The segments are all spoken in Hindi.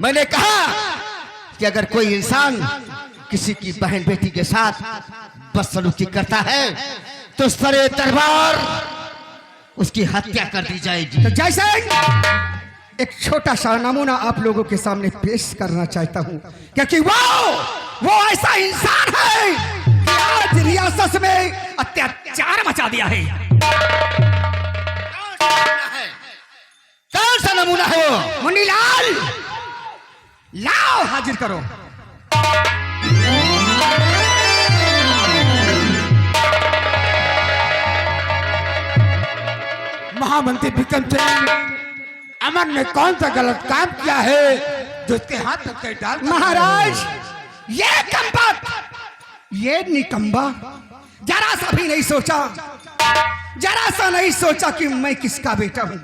मैंने कहा कि अगर कोई इंसान किसी की बहन बेटी के साथ बदसलूकी करता है तो सरे तलवार उसकी हत्या कर दी जाएगी। तो जैसे एक छोटा सा नमूना आप लोगों के सामने पेश करना चाहता हूं, क्योंकि वो ऐसा इंसान है कि आज रियासत में अत्याचार मचा दिया है। कौन सा नमूना है वो? मुन्नीलाल, लाओ हाजिर करो। महामंत्री विक्रम सिंह, अमर ने कौन सा गलत काम किया है जो उसके हाथ तक कई डाल? महाराज, ये कंबत, ये निकम्बा जरा सा भी नहीं सोचा, जरा सा नहीं सोचा कि मैं किसका बेटा हूं।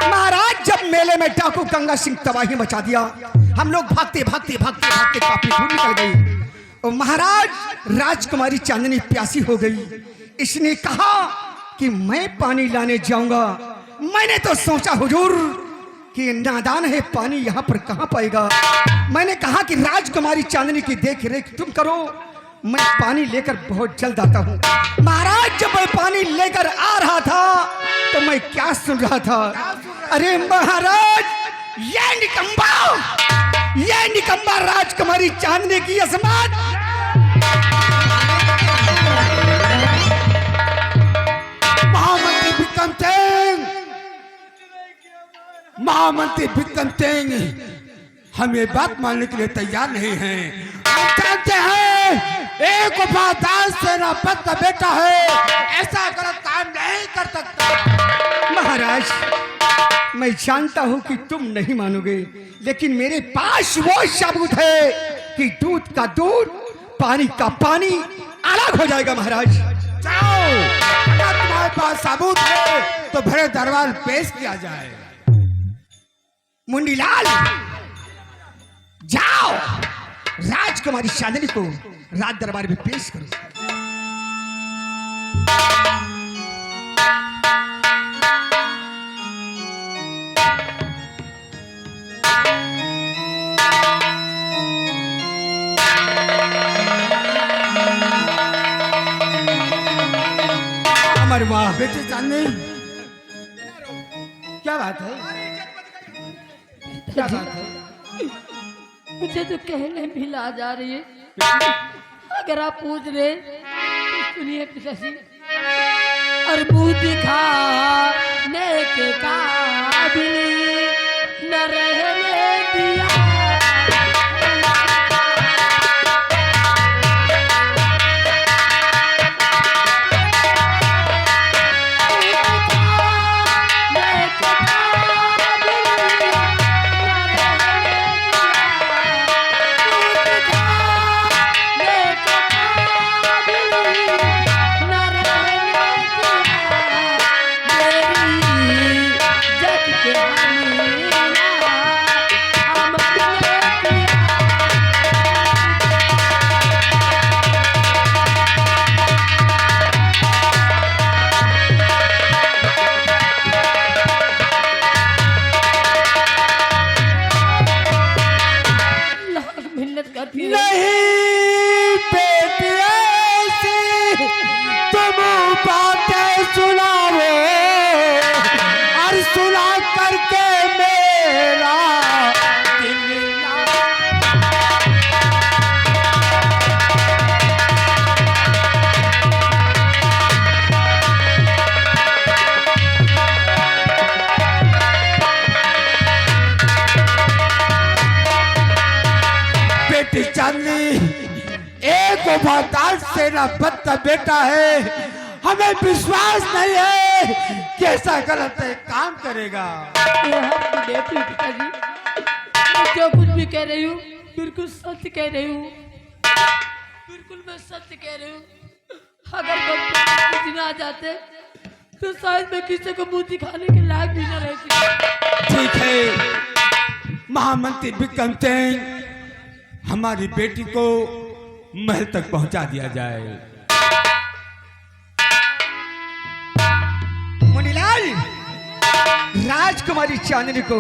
महाराज, जब मेले में डाकू गंगा सिंह तबाही मचा दिया, हम लोग भागते भागते भागते भागते काफी दूर निकल गए और महाराज, राजकुमारी चांदनी प्यासी हो गई। इसने कहा कि मैं पानी लाने जाऊंगा। मैंने तो सोचा हुजूर कि नादान है, पानी यहाँ पर कहाँ पाएगा। मैंने कहा कि राजकुमारी चांदनी की देख रेख तुम करो, मैं पानी लेकर बहुत जल्द आता हूँ। महाराज, जब मैं पानी लेकर आ रहा था तो मैं क्या सुन रहा था? अरे महाराज, ये निकम्बा राजकुमारी चांदनी की असमत। महामंत्री विक्रम सिंह, महामंत्री विक्रम सिंह, हम ये बात मानने के लिए तैयार नहीं हैं। हम जानते हैं एक वफादार सेनापति का बेटा है, ऐसा गलत काम नहीं कर सकता। महाराज, मैं जानता हूं कि तुम नहीं मानोगे, लेकिन मेरे पास वो सबूत है कि दूध का दूध, पानी का पानी अलग हो जाएगा। महाराज, जाओ, अगर तुम्हारे पास सबूत है तो भरे दरबार पेश किया जाए। मुन्नीलाल, जाओ, राजकुमारी चांदनी को राज दरबार में पेश करो। अमर वाह बेटी चांदनी, क्या बात है? क्या बात है? मुझे तो कहने भी ला जा रही है। अगर आप पूछ रहे तो सुनिए पिताजी। और मुंह दिखाने के काबिल न रहने दिया। एक वफादार सेनापति का बेटा है, हमें विश्वास नहीं है कि ऐसा गलत काम करेगा। बेटी पिताजी, मैं जो कुछ भी कह रही हूँ बिल्कुल सच कह रही हूँ, बिल्कुल मैं सच कह रही हूँ। अगर कुछ दिन आ जाते तो शायद मैं किसी को मुंह दिखाने के लायक भी न रहती। ठीक है महामंत्री विक्रम सिंह, हमारी बेटी को महल तक पहुंचा दिया जाए। मुन्नीलाल, राजकुमारी चांदनी को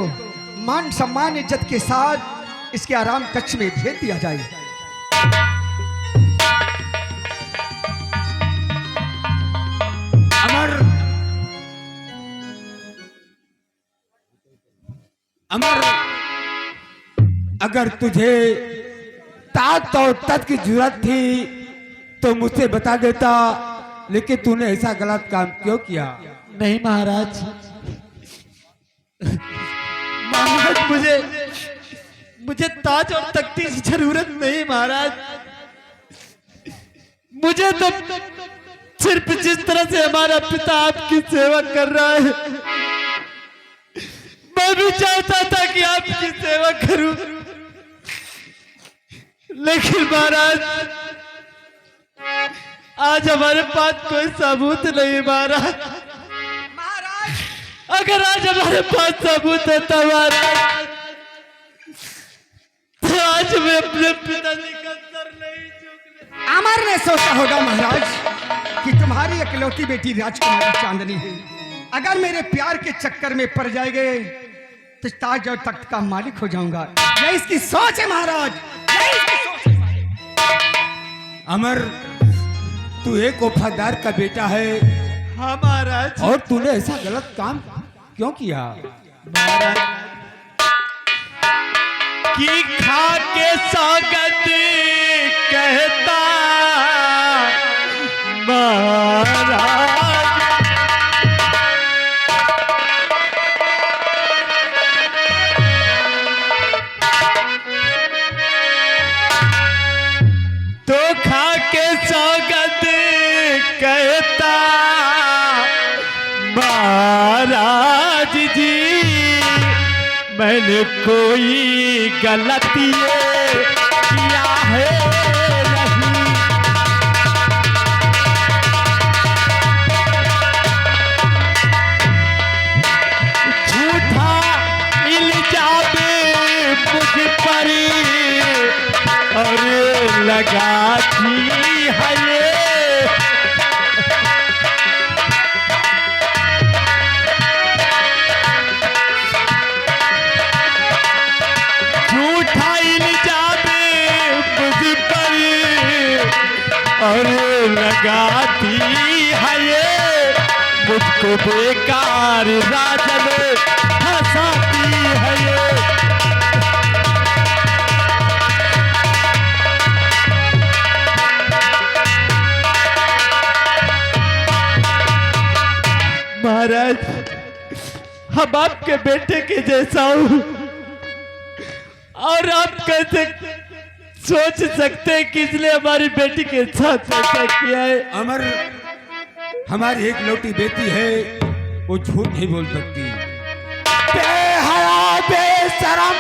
मान सम्मान इज्जत के साथ इसके आराम कक्ष में भेज दिया जाए। अमर, अमर, अगर तुझे तात और तत् की जरूरत थी तो मुझसे बता देता, लेकिन तूने ऐसा गलत काम क्यों किया? नहीं महाराज, महाराज मुझे ताज और तख्ती की जरूरत नहीं महाराज। मुझे तो सिर्फ जिस तरह से हमारा पिता आपकी सेवा कर रहा है, मैं भी चाहता था कि आपकी सेवा करूं, लेकिन महाराज आज हमारे पास कोई सबूत नहीं महाराज। अगर आज हमारे पास सबूत होता महाराज तो आज मैं अपने पिताजी का सर नहीं झुकने। अमर ने सोचा होगा महाराज कि तुम्हारी इकलौती बेटी राजकुमारी चांदनी है, अगर मेरे प्यार के चक्कर में पड़ जाएंगे तो ताज और तख्त का मालिक हो जाऊंगा। ये इसकी सोच है महाराज, ये इसकी सोच है। अमर, तू एक वफादार का बेटा है। हाँ महाराज। और तूने ऐसा गलत काम क्यों किया? महाराज की खा के सौगंध कहता महाराज, तो खा के सौगंध कहता महाराज जी, मैंने कोई गलती किया है नहीं। झूठा इल्जाम मुझ पर और लगाती है ये, झूठा इल्जाम मुझ पर और लगाती है ये, मुझको बेकार राजन हंसाती है ये। महाराज हम आपके बेटे के जैसा हूं, और आप कैसे सोच सकते हैं कि इसलिए हमारी बेटी के साथ ऐसा किया है? अमर, हमारी एक लौटी बेटी है, वो झूठ नहीं बोल सकती। बेहया बेशरम,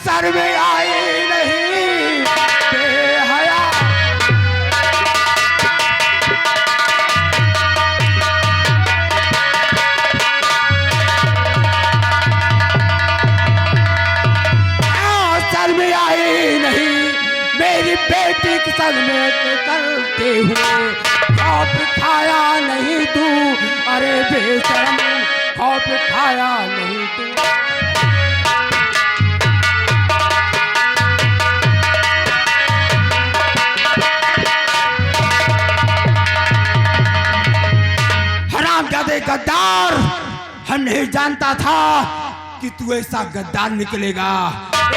सर में आई नहीं बेहया। सर में आई नहीं मेरी बेटी के संग में करते हुए, खौफ खाया नहीं तू, अरे बेशरम खौफ खाया नहीं तू। हरामजादे गद्दार, हम नहीं जानता था कि तू ऐसा गद्दार निकलेगा।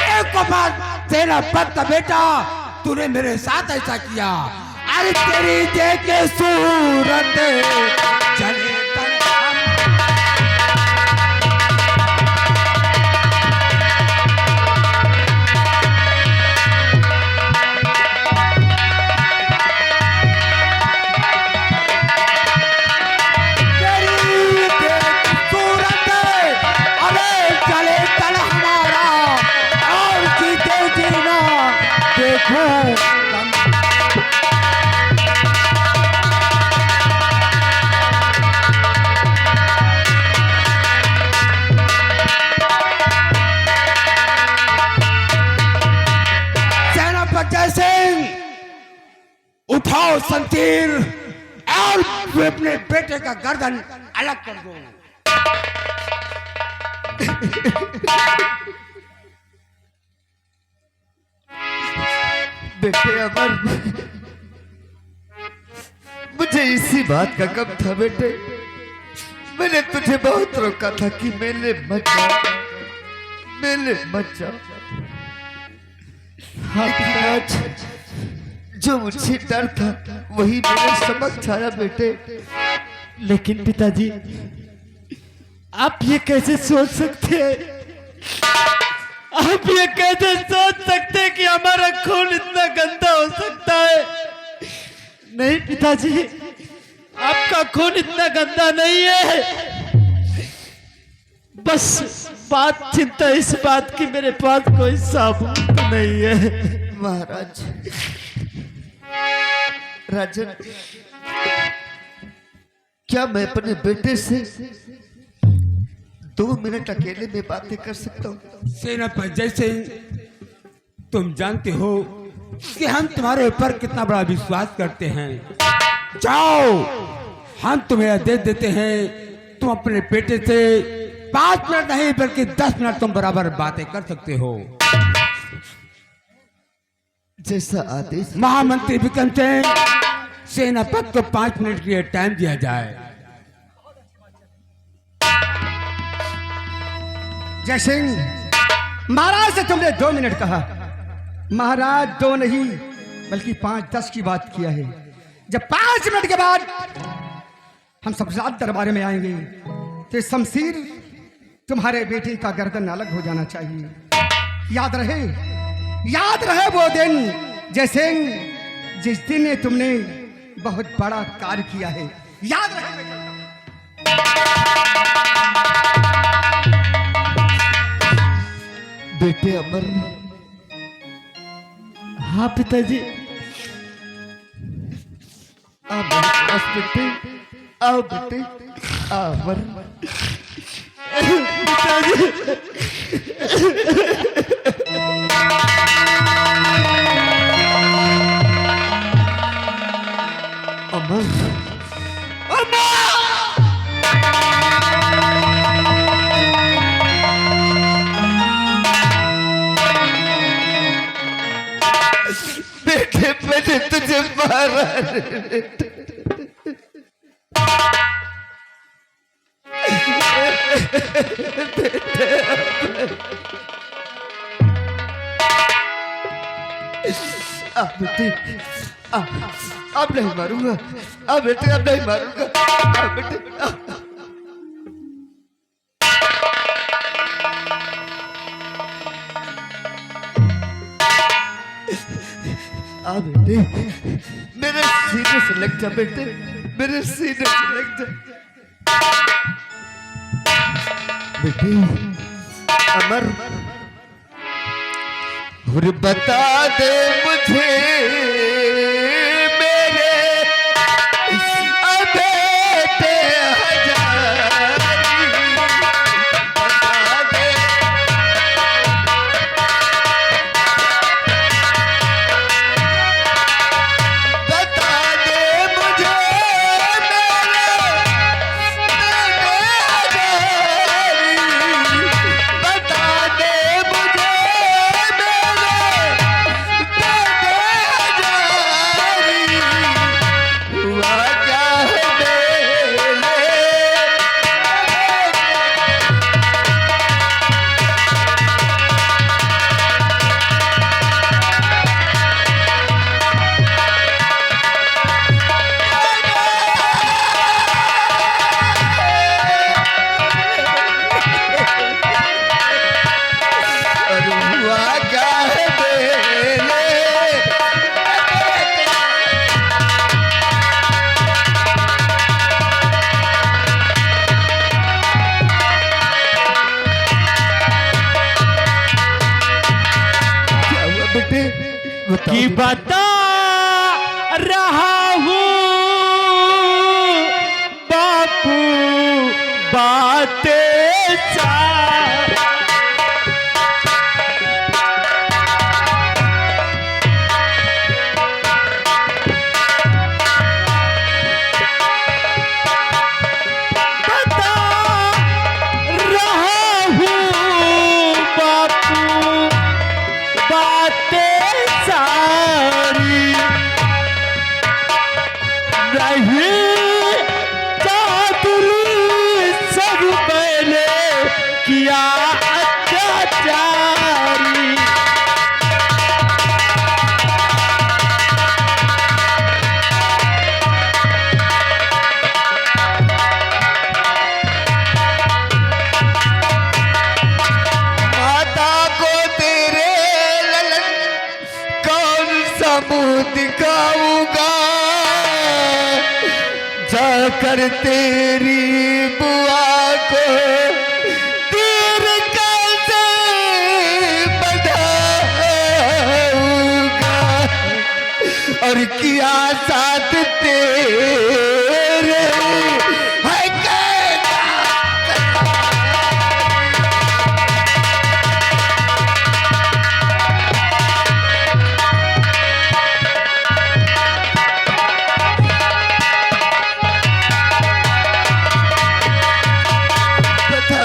एक बार तेरा पद का बेटा, तूने मेरे साथ ऐसा किया। अरे तेरी देखे सूरत चले उठाओ शमशीर और अपने बेटे का गर्दन अलग कर दो। बेटे अमर, मुझे इसी बात का गम था बेटे। मैंने तुझे बहुत रोका था कि मेले मत जा, मेले मत जा। लेकिन आज जो मुझे डर था वही मेरे समक्ष आया बेटे। लेकिन पिताजी, आप ये कैसे सोच सकते हैं? आप ये कैसे सोच सकते हैं कि हमारा खून इतना गंदा हो सकता है? नहीं पिताजी, आपका खून इतना गंदा नहीं है। बस बात चिंता इस बात की मेरे पास कोई साबुत नहीं है। महाराज, राजन, क्या मैं अपने बेटे से 2 मिनट अकेले में बातें कर सकता हूँ? सेनापति, जैसे तुम जानते हो कि हम तुम्हारे ऊपर कितना बड़ा विश्वास करते हैं। जाओ, हम तुम्हें आदेश देते हैं, तुम अपने बेटे से 5 मिनट नहीं बल्कि 10 मिनट तुम बराबर बातें कर सकते हो। जैसा आदेश। महामंत्री विक्रम सिंह, सेनापति को 5 मिनट के लिए टाइम दिया जाए। जय सिंह, महाराज से तुमने 2 मिनट कहा। महाराज 2 नहीं बल्कि 5-10 की बात किया है। जब 5 मिनट के बाद हम सब रात दरबार में आएंगे तो शमशीर तुम्हारे बेटे का गर्दन अलग हो जाना चाहिए। याद रहे वो दिन जय सिंह, जिस दिन ने तुमने बहुत बड़ा कार्य किया है। याद रहे बेटा। बेटे अमर, हाँ पिताजी। आओ बेटे, आओ बेटे, आओ अमर। अमर, बेटे मैंने तुझे मारा रे बेटे। अब नहीं मारूंगा, अब बेटे अब नहीं मारूंगा। अब बेटे बेटे, मेरे सीने से लग जा बेटे, मेरे सीने से लग जा बेटे। अमर, और बता दे मुझे मेरे बेटे हजारी, बता दे। बता दे मुझे कि बता रहा हूँ बापू बातें सारी। बता रहा हूँ बापू बातें सारी। कर तेरी बुआ को तीर कैसे बढ़ाऊंगा और किया साथ तेरे है कैसा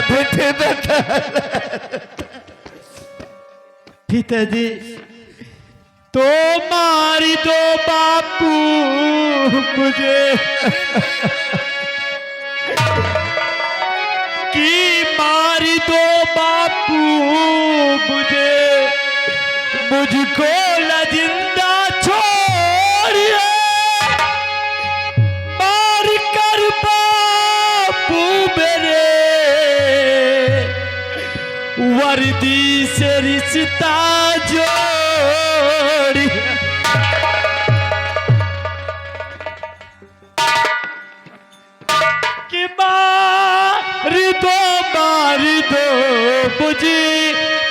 बेटे बता पिताजी तो मारी दो बापू मुझे कि मारी दो बापू मुझे मुझको जिंदा छोड़िए मार कर बापू मेरे वर्दी से रिश्ता जोड़ी कि मार दो मुझे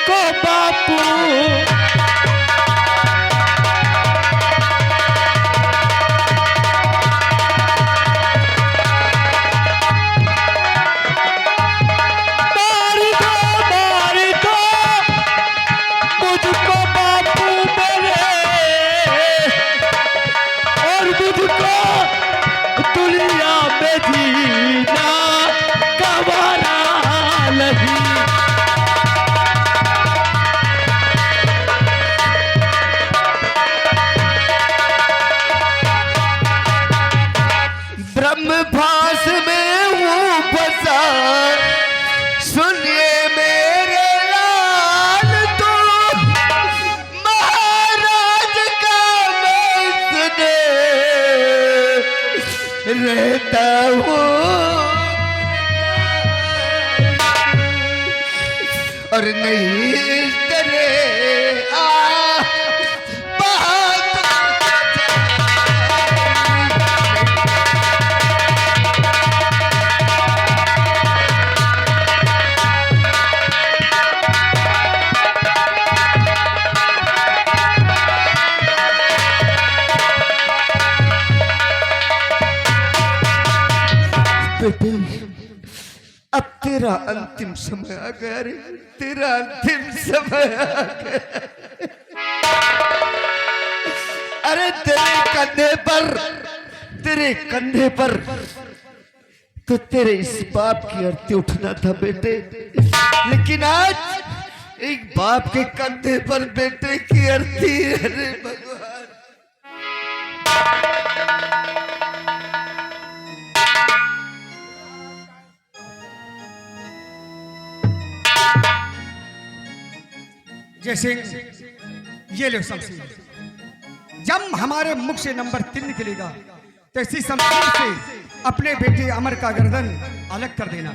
को बापू मुझको बापू मेरे और मुझको दुनिया में जीना गवारा नहीं ब्रह्मभास में हूँ फंसा सुनिए मेरे लाल तो महाराज का मैं सुने रहता हूँ और नहीं करे बेटे अब तेरा अंतिम समय आ गया रे तेरा अंतिम समय आ गया अरे तेरे कंधे पर तो तेरे इस बाप की अर्थी उठना था बेटे लेकिन आज एक बाप के कंधे पर बेटे की अर्थी अरे भगवान जैसे ये लो शमशीर जब हमारे मुख से नंबर 3 निकलेगा तो इसी शमशीर से अपने बेटे अमर का गर्दन अलग कर देना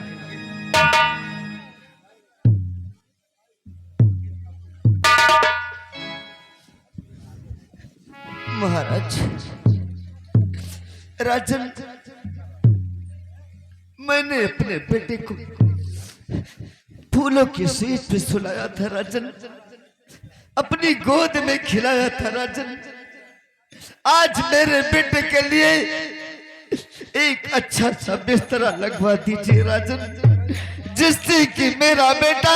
महाराज राजन मैंने अपने बेटे को फूलों की सेज पे सुलाया था राजन अपनी गोद में खिलाया था राजन आज मेरे बेटे के लिए एक अच्छा सा बिस्तरा लगवा दीजिए राजन जिससे कि मेरा बेटा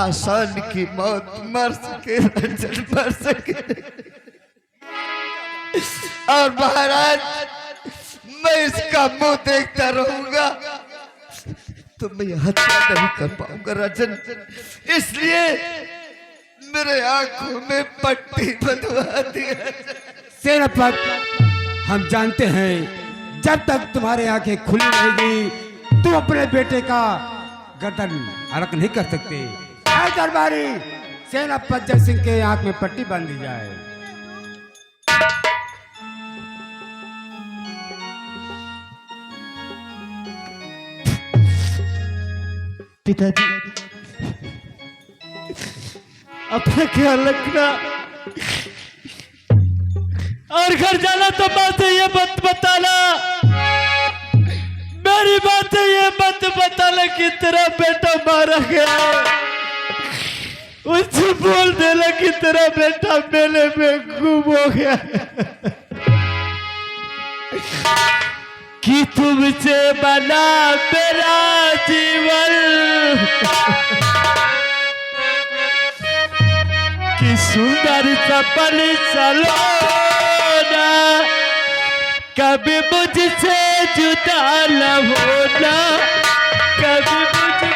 आसान की मौत मर सके राजन मर सके और महाराज मैं इसका मुंह देखता रहूंगा तो मैं हत्या नहीं कर पाऊंगा राजन इसलिए मेरे आंखों में पट्टी बंधवा दिया सेनापति हम जानते हैं जब तक तुम्हारी आंखें खुली रहेगी तुम अपने बेटे का गर्दन अलग नहीं कर सकते दरबारी सेनापति जय सिंह के आंख में पट्टी बांध दी जाए पिताजी अपना ख्याल रखना और घर जाना तो बात है ये मत बताना मेरी बात है, ये मत बताना कि तेरा बेटा मारा गया। उससे बोल देना कि तेरा बेटा मेले में गुम हो गया, कि तुमसे बना मेरा जीवन, कि सुंदर सपन सलोना कभी मुझसे जुदा न होना, कभी मुझसे।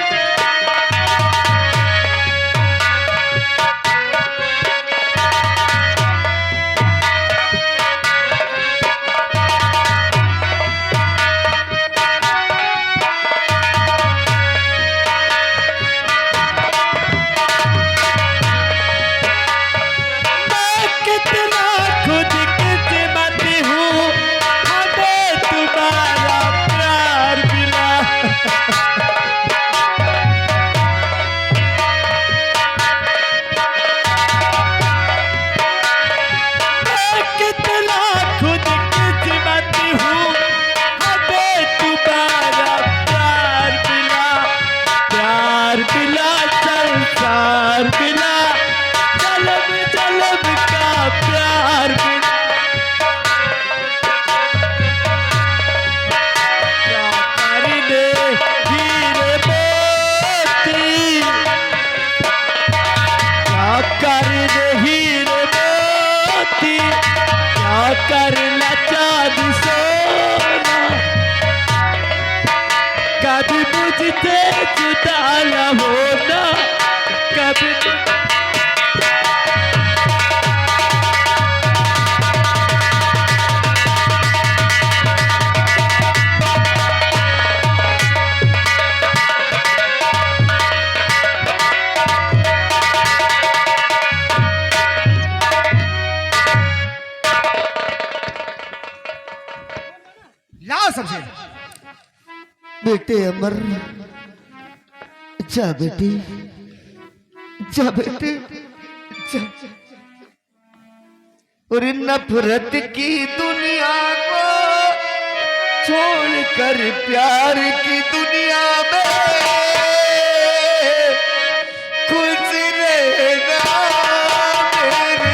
करना चांदी सोना कभी मुझसे जुदा न होना, कभी। लाओ सबसे। बेटे अमर, जा बेटी, जा बेटे, जा। और नफरत की दुनिया को छोड़कर प्यार की दुनिया में खुश रहना मेरे।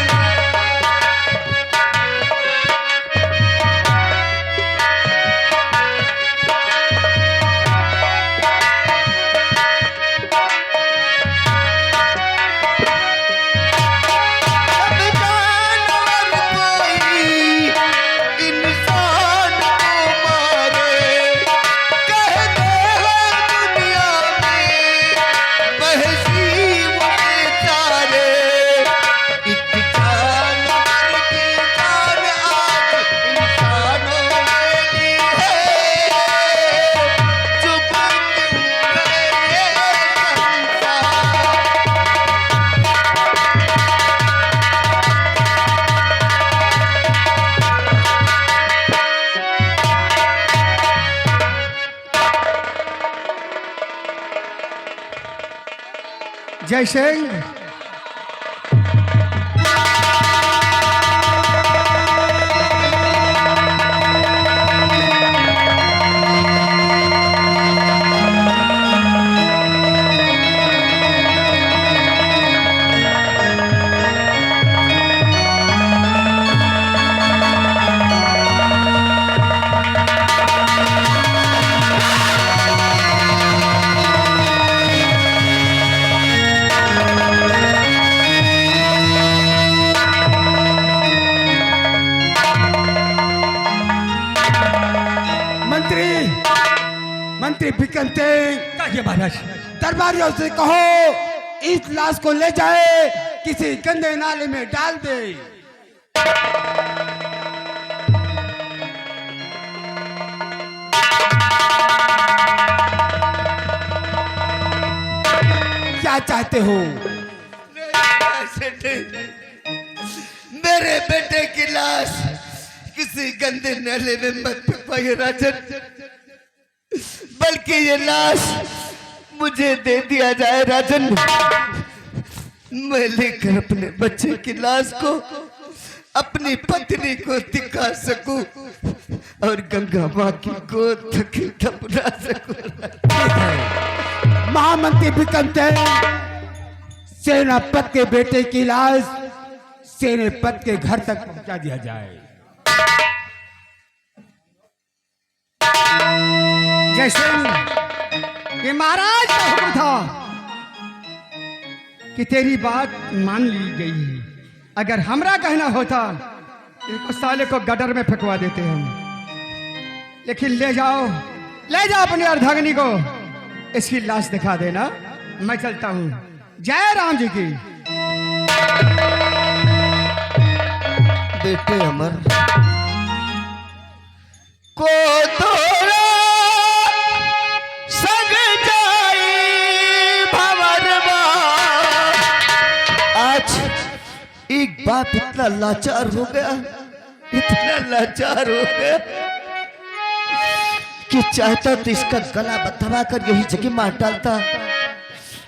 जय सिंह। मंत्री बिकन सिंह, कहिए महाराज। दरबारियों से कहो इस लाश को ले जाए किसी गंदे नाले में डाल दे। क्या चाहते हो? मेरे बेटे की लाश किसी गंदे नाले में मत फेंकिए राजन, बल्कि ये लाश मुझे दे दिया जाए राजन। मैं लेकर अपने बच्चे की लाश को अपनी पत्नी को दिखा सकूं। और गंगा माँ की गोद तक दफना सकूं। महामंत्री बिकमचंद, सेनापति के बेटे की लाश सेनापति के घर तक पहुंचा दिया जाए। जैसे ये महाराज का हुक्म था कि तेरी बात मान ली गई है। अगर हमरा कहना होता तो साले को गटर में फेंकवा देते हम, लेकिन ले जाओ अपनी अर्धांगिनी को, इसकी लाश दिखा देना, मैं चलता हूं। जय राम जी की। बेटे अमर को तोरा संग जाई भंवरवा। आज एक बाप इतना लाचार हो गया, इतना लाचार हो गया कि चाहता तो इसका गला दबा कर यही जगह मार डालता,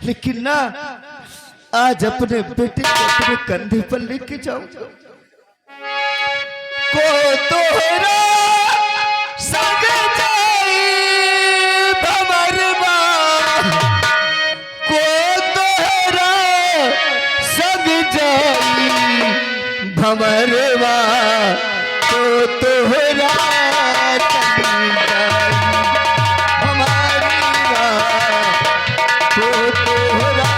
लेकिन ना, आज अपने बेटे को अपने कंधे पर लेके जाऊंगा। को तोहरा संग जाई भंवरवा, को तोहरा संग जाई भंवरवा, को तोहरा संग जाई भंवरवा, को तोहरा।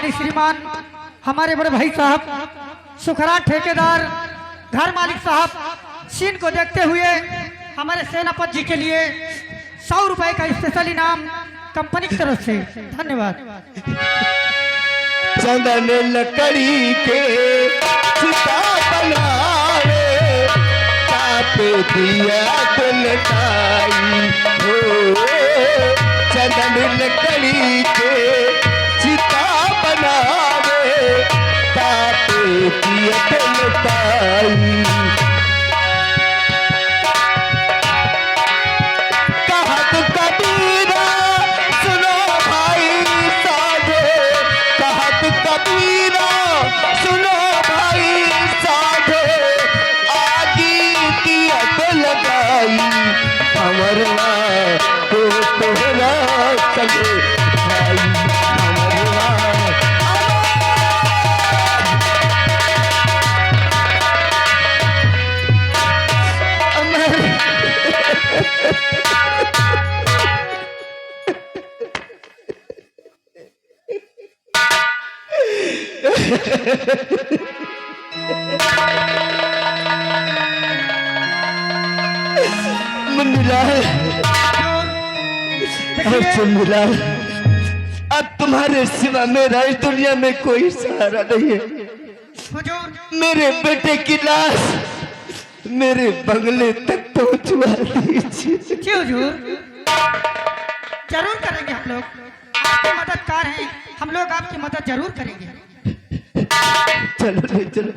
श्रीमान हमारे बड़े भाई साहब सुखराज ठेकेदार घर मालिक साहब सीन को देखते हुए हमारे सेनापति जी के लिए 100 रुपए का स्पेशल इनाम कंपनी की तरफ से। धन्यवाद। चंदन लकड़ी के चिता बनावे, तापे दिया दुलटाई हो। चंदन लकड़ी के चिता बनावे, तापे दिया दुलटाई। मुन्नीलाल, देखिए, मुन्नीलाल, अब तुम्हारे सिवा मेरा इस दुनिया में कोई सहारा नहीं है। हुजूर, मेरे बेटे की लाश मेरे बंगले तक पहुंचवा दीजिए। जी हुजूर, जरूर करेंगे हम लोग, आपके मददगार हैं, हम लोग आपकी मदद जरूर करेंगे। चलो रे, चलो।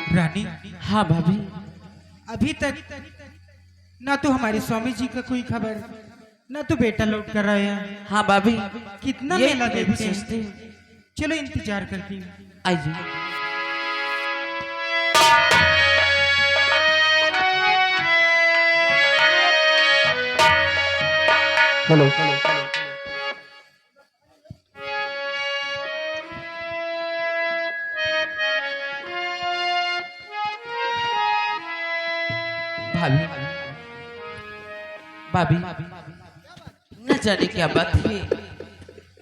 रानी, हाँ भाभी। अभी तक ना तो हमारे स्वामी जी का कोई खबर, ना तो बेटा लौट कर आया। हाँ भाभी, कितना ये मेला देखते सोचते हैं। हैं। चलो इंतजार करती हूँ। आइए। हेलो। भाभी, भाभी, न जाने क्या बात है,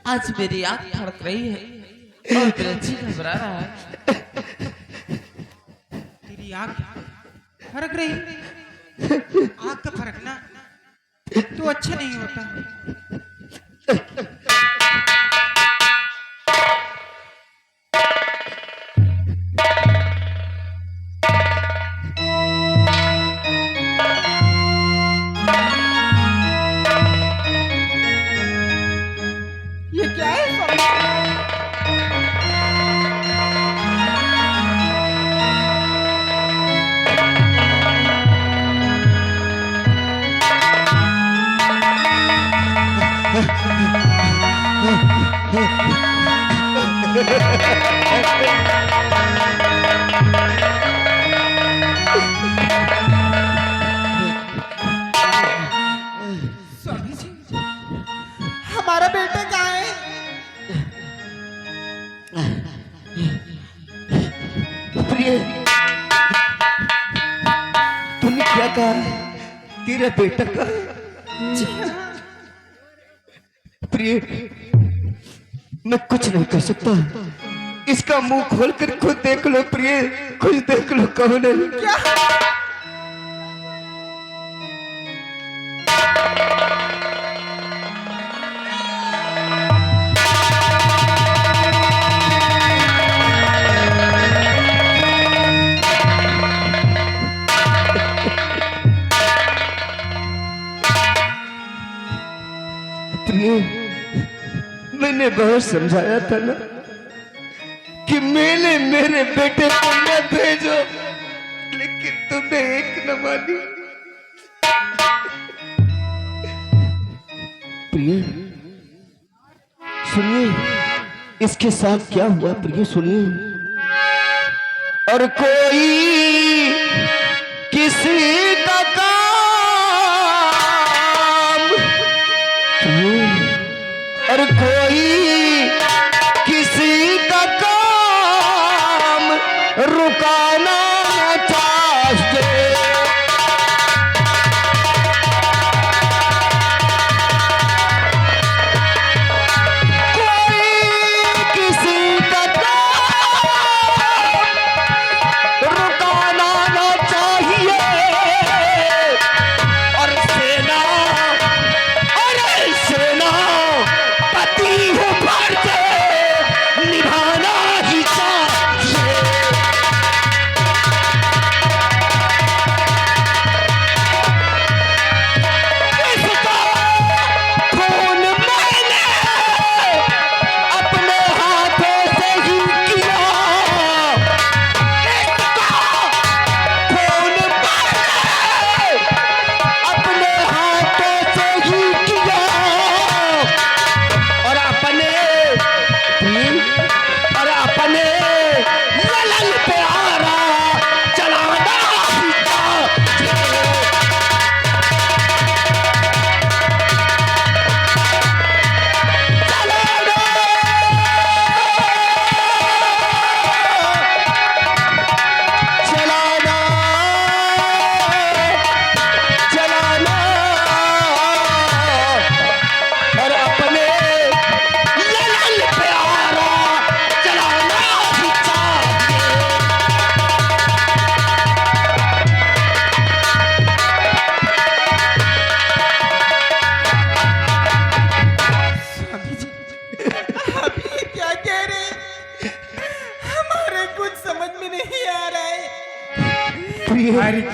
आज मेरी आंख फड़क रही है और मेरा जी घबरा रहा है। तेरी आंख फरक रही, आंख का फरकना तो अच्छा नहीं होता। ये क्या है स्वामी? स्वामी जी, हमारा बेटा कहाँ है? प्रिय, तूने क्या कहा? तेरा बेटा का? जी हाँ, प्रिय, मैं कुछ नहीं कर सकता। इसका मुंह खोलकर खुद देख लो प्रिय, खुद देख लो कौन है। क्या? प्रिय, मैंने बहुत समझाया था ना कि मेरे बेटे को न भेजो, लेकिन तुमने एक न मानी। प्रिय सुनिए, इसके साथ क्या हुआ प्रिय सुनिए। और कोई किसी का काम, और कोई किसी का काम रुकाना चाहते।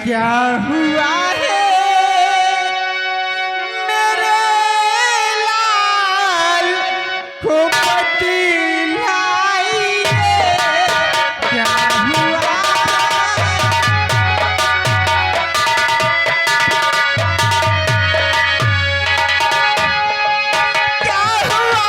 क्या हुआ है मेरे लाल को बतलाइए क्या हुआ क्या हुआ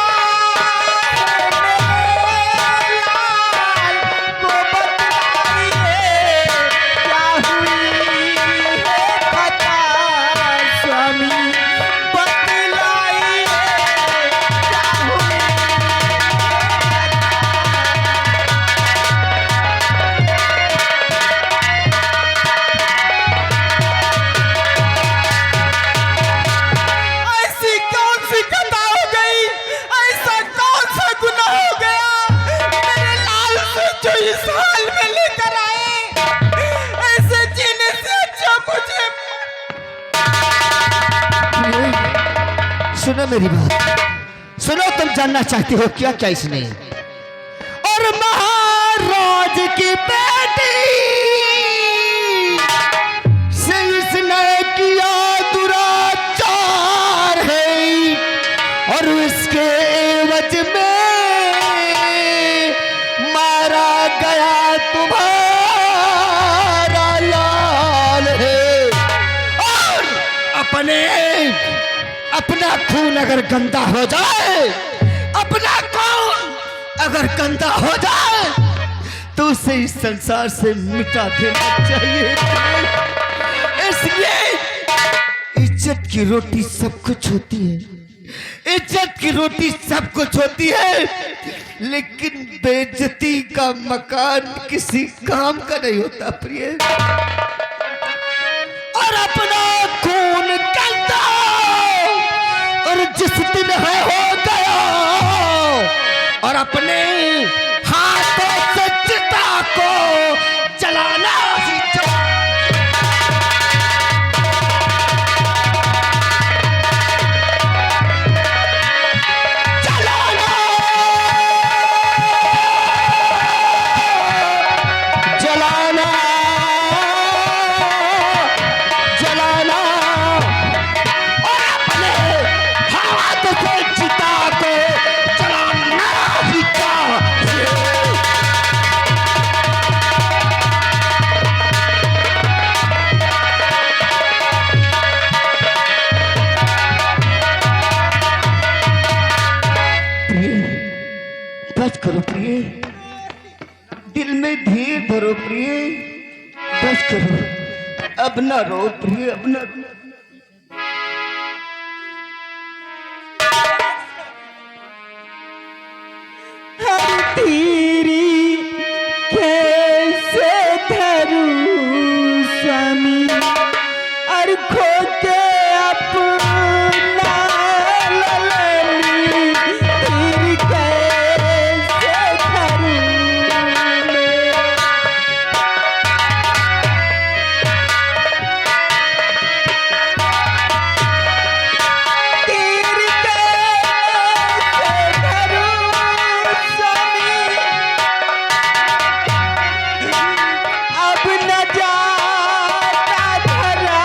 सुनो मेरी बात, सुनो। तुम जानना चाहती हो क्या क्या इसने? और महाराज की बेटी से इसने किया दुराचार है और उसके एवज में मारा गया तुम्हारा लाल है। और अपना खून अगर गंदा हो जाए, अपना खून अगर गंदा हो जाए तो उसे इस संसार से मिटा देना चाहिए। इसलिए इज्जत की रोटी सब कुछ होती है, इज्जत की रोटी सब कुछ होती है, लेकिन बेइज्जती का मकान किसी काम का नहीं होता प्रिय। और अपना खून गंदा और जिस दिन है हो गया और अपने हाथों से चिता को जलाना ही बस करो प्रिय, दिल में धीर धरो प्रिय, बस करो, अब ना रो प्रिय, अब ना। तेरी कैसे धरूं स्वामी और खो के अपना ललनी तेरी कैसे धरूं तेरी कैसे धरूं स्वामी अब न जाता धरा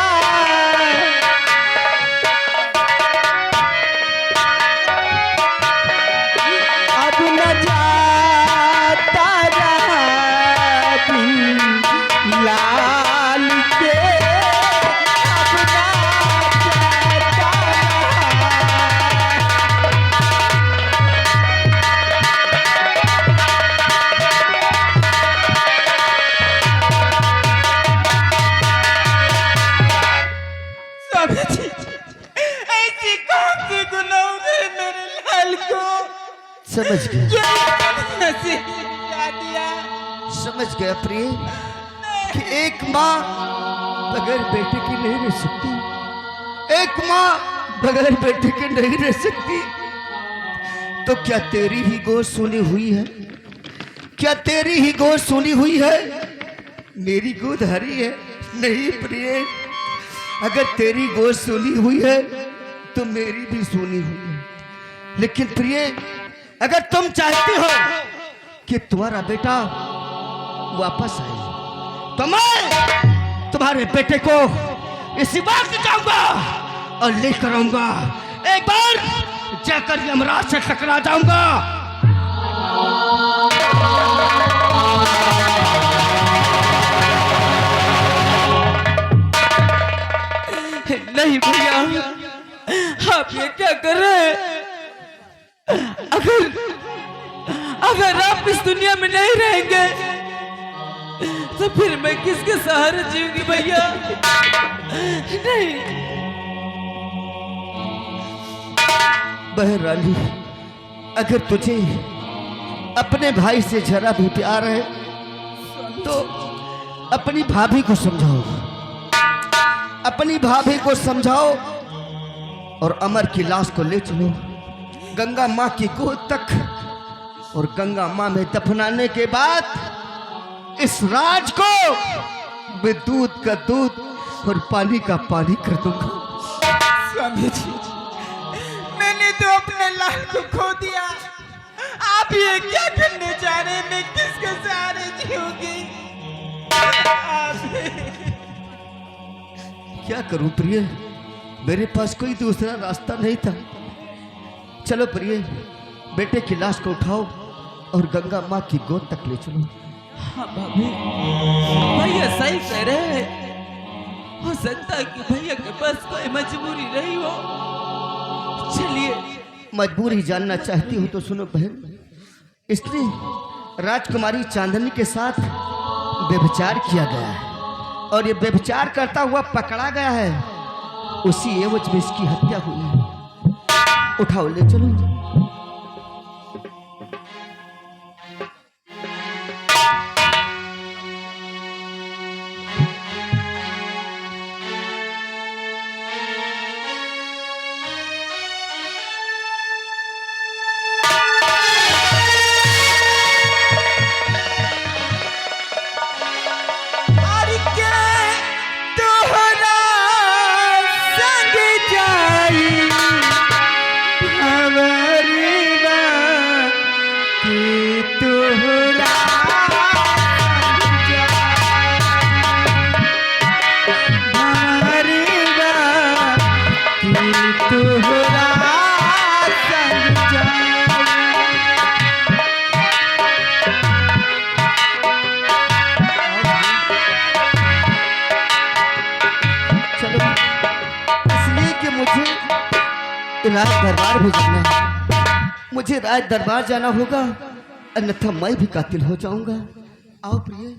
अब न जाता रहा दिन लाल के अब न जाता स्वामी जी ऐसी कौन सी गुनाह है मेरे लाल को समझ गया, जो ऐसे गिरा दिया समझ गया प्रिय कि एक माँ बगैर बेटे की नहीं रह सकती, एक माँ बगैर बेटे के नहीं रह सकती। तो क्या तेरी ही गोद सुनी हुई है? क्या तेरी ही गोद सुनी हुई है? मेरी गोद हरी है? नहीं प्रिय, अगर तेरी गोद सुनी हुई है तो मेरी भी सुनी हुई है। लेकिन प्रिय, अगर तुम चाहते हो कि तुम्हारा बेटा वापस आए तो मैं तुम्हारे तुम्हारे बेटे को इसी वक्त जाऊंगा और लेकर आऊंगा। एक बार जाकर यमराज से टकरा जाऊंगा। नहीं भैया, आप ये क्या कर रहे हैं? अगर आप इस दुनिया में नहीं रहेंगे तो फिर मैं किसके सहारे जीऊंगी भैया? नहीं। बहरहाली अगर तुझे अपने भाई से जरा भी प्यार है तो अपनी भाभी को समझाओ, अपनी भाभी को समझाओ और अमर की लाश को ले चलो गंगा माँ की गोद तक, और गंगा माँ में दफनाने के बाद इस राज को मैं दूध का दूध और पानी का पानी कर दूंगा। स्वामी जी, मैंने तो अपने लाल को खो दिया, आप ये क्या करने जा रहे हैं? मैं किसके सहारे जीऊंगी? क्या करूं प्रिय, मेरे पास कोई दूसरा रास्ता नहीं था। चलो प्रिय, बेटे की लाश को उठाओ और गंगा माँ की गोद तक ले चलो। हाँ भाभी, भैया सही कह रहे हैं। हो सकता है कि भैया के पास कोई मजबूरी रही हो। चलिए। मजबूरी जानना चाहती हो तो सुनो बहन, इसने राजकुमारी चांदनी के साथ व्यभिचार किया गया है और ये व्यभिचार करता हुआ पकड़ा गया है। उसी एवज में इसकी हत्या हुई है। उठाओ ले चलो। राज दरबार भी जाना है, मुझे राज दरबार जाना होगा, अन्यथा मैं भी कातिल हो जाऊंगा। आओ प्रिय।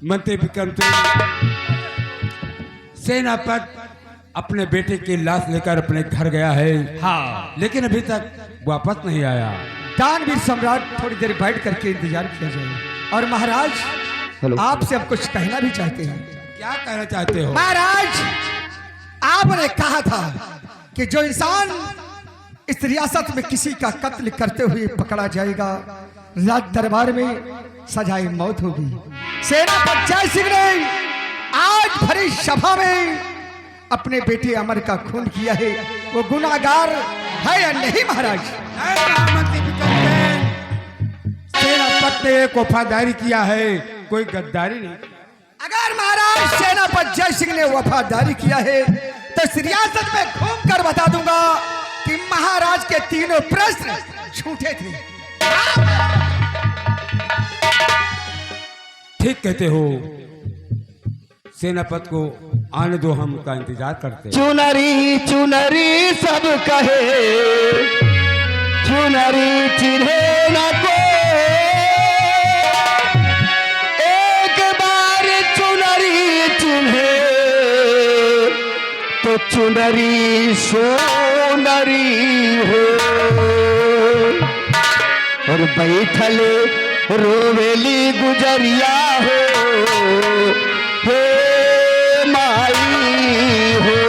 मंत्री विक्रम सेनापति अपने बेटे की लाश लेकर अपने घर गया है। हाँ, लेकिन अभी तक वापस नहीं आया। दानवीर सम्राट थोड़ी देर बैठ करके इंतजार किया जाए। और महाराज, आपसे हम कुछ कहना भी चाहते हैं। क्या कहना चाहते हो? महाराज, आपने कहा था कि जो इंसान इस रियासत में किसी का कत्ल करते हुए पकड़ा जाएगा, राज दरबार में सजाए मौत होगी। सेनापति जय सिंह ने आज भरी सभा में अपने बेटे अमर का खून किया है। वो गुनाहगार है या नहीं महाराज? सेनापति ने एक वफादारी किया है, कोई गद्दारी नहीं। अगर महाराज सेनापति जय सिंह ने वफादारी किया है तो इस रियासत में घूम कर बता दूंगा कि महाराज के तीनों प्रश्न झूठे थे। ठीक कहते हो। सेनापति को आने दो, हम का इंतजार करते हैं। चुनरी चुनरी सब कहे, चुनरी चिन्हे न को, एक बार चुनरी चिन्हे तो चुनरी सोनरी हो। और बैठल रोवेली गुजरिया हो, हे माई हो।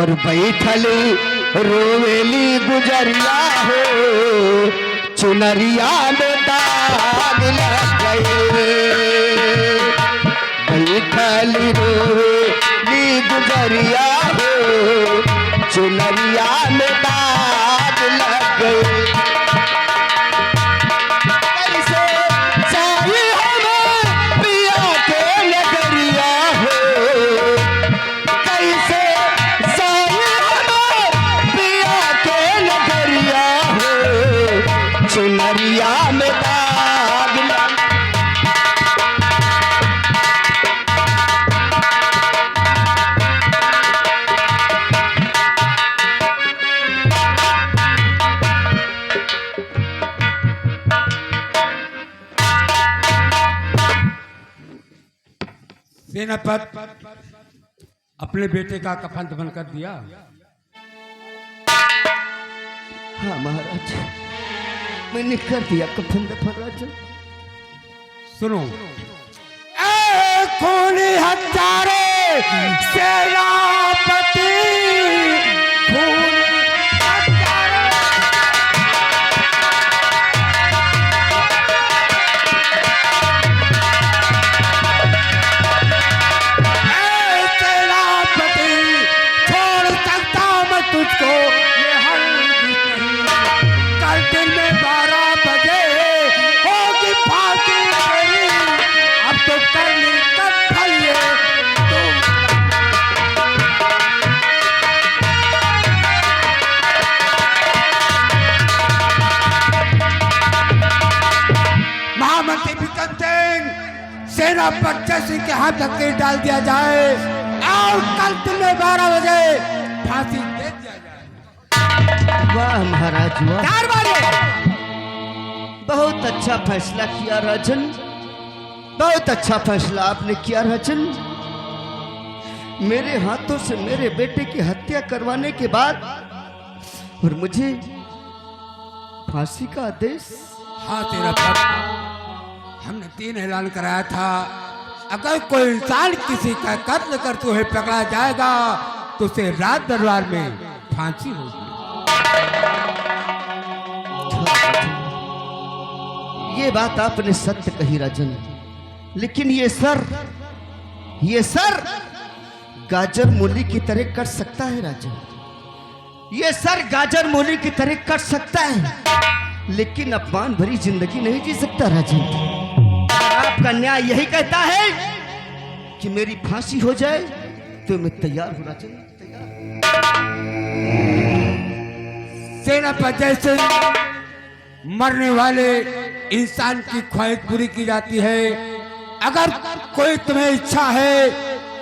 और बैठल रोवेली गुजरिया हो, चुनरिया में दाग लग गए। बैठल रोवेली गुजरिया हो, चुनरिया में दाग लग गए। कैसे जाई हमें पिया के नगरिया हो, कैसे जाई हमें पिया के नगरिया हो, चुनरिया में दाग लग। सेनापति अपने बेटे का कफन दफन कर दिया? हाँ महाराज, मैंने कर दिया कफन दफन राजन। सुनो, ए खूनी हत्यारे सेनापति, खूनी हत्यारे। ए सेनापति, छोड़ सकता मैं तुझको ये हरगिज़ नहीं। कल दिन में 12 बजे होगी फांसी तेरी। अब तो करनी कब फलिए तुम। महामंत्री बिक्रम सिंह, सेनापति जय सिंह के हाथ लकीर डाल दिया जाए और कल दिन में 12 बजे फांसी दे दिया जाए। वाह महाराज वाह, दरबारी बहुत अच्छा फैसला किया राजन, बहुत अच्छा फैसला आपने किया राजन। मेरे हाथों से मेरे बेटे की हत्या करवाने के बाद और मुझे फांसी का आदेश। हाँ तेरा बाप, हमने 3 ऐलान कराया था, अगर कोई इंसान किसी का कत्ल करते हुए पकड़ा जाएगा तो उसे राज दरबार में फांसी होगी। ये बात आपने सत्य कही राजन, लेकिन ये सर गाजर मूली की तरह कट सकता है राजन। ये सर गाजर मूली की तरह कट सकता है, लेकिन अपमान भरी जिंदगी नहीं जी सकता राजन। आपका न्याय यही कहता है कि मेरी फांसी हो जाए तो मैं तैयार हूं राजन, तैयार। सेनापति जय सिंह, मरने वाले इंसान की ख्वाहिश पूरी की जाती है। अगर कोई तुम्हें इच्छा है,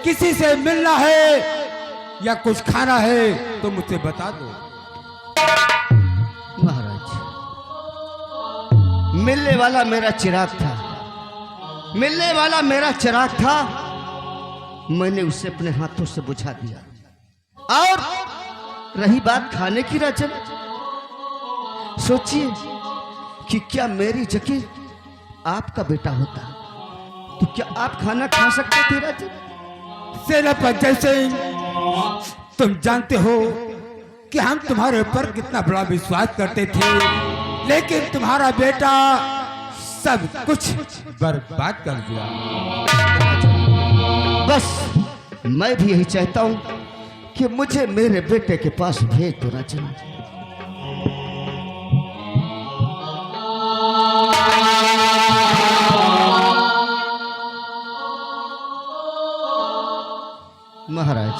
किसी से मिलना है या कुछ खाना है तो मुझसे बता दो। महाराज, मिलने वाला मेरा चिराग था, मिलने वाला मेरा चिराग था, मैंने उसे अपने हाथों से बुझा दिया। और रही बात खाने की राजन, सोचिए कि क्या मेरी जगह आपका बेटा होता तो क्या आप खाना खा सकते थे राजन? सेनापति जय सिंह, तुम जानते हो कि हम तुम्हारे ऊपर कितना बड़ा विश्वास करते थे, लेकिन तुम्हारा बेटा सब कुछ बर्बाद कर दिया। बस मैं भी यही चाहता हूं कि मुझे मेरे बेटे के पास भेज दो राजन। महाराज,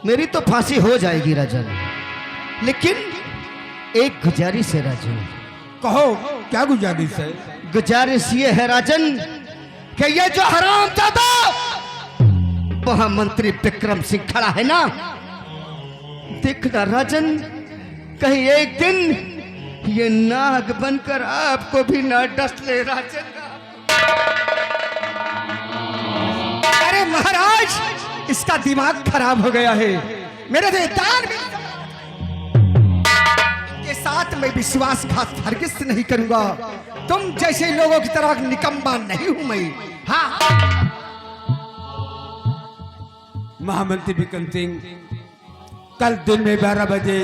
मेरी तो फांसी हो जाएगी राजन, लेकिन एक गुजारिश है राजन। कहो क्या गुजारिश है? गुजारिश ये है राजन कि ये जो हरामजादा महामंत्री विक्रम सिंह खड़ा है ना, देखना राजन, कहीं एक दिन ये नाग बनकर आपको भी ना डस ले राजन। अरे महाराज, इसका दिमाग खराब हो गया है। मेरे देवतान भी साथ मैं विश्वासघात हरगिज नहीं करूंगा। तुम जैसे लोगों की तरह निकम्मा नहीं हूं मैं। हाँ महामंत्री बिक्रम सिंह, कल दिन में 12 बजे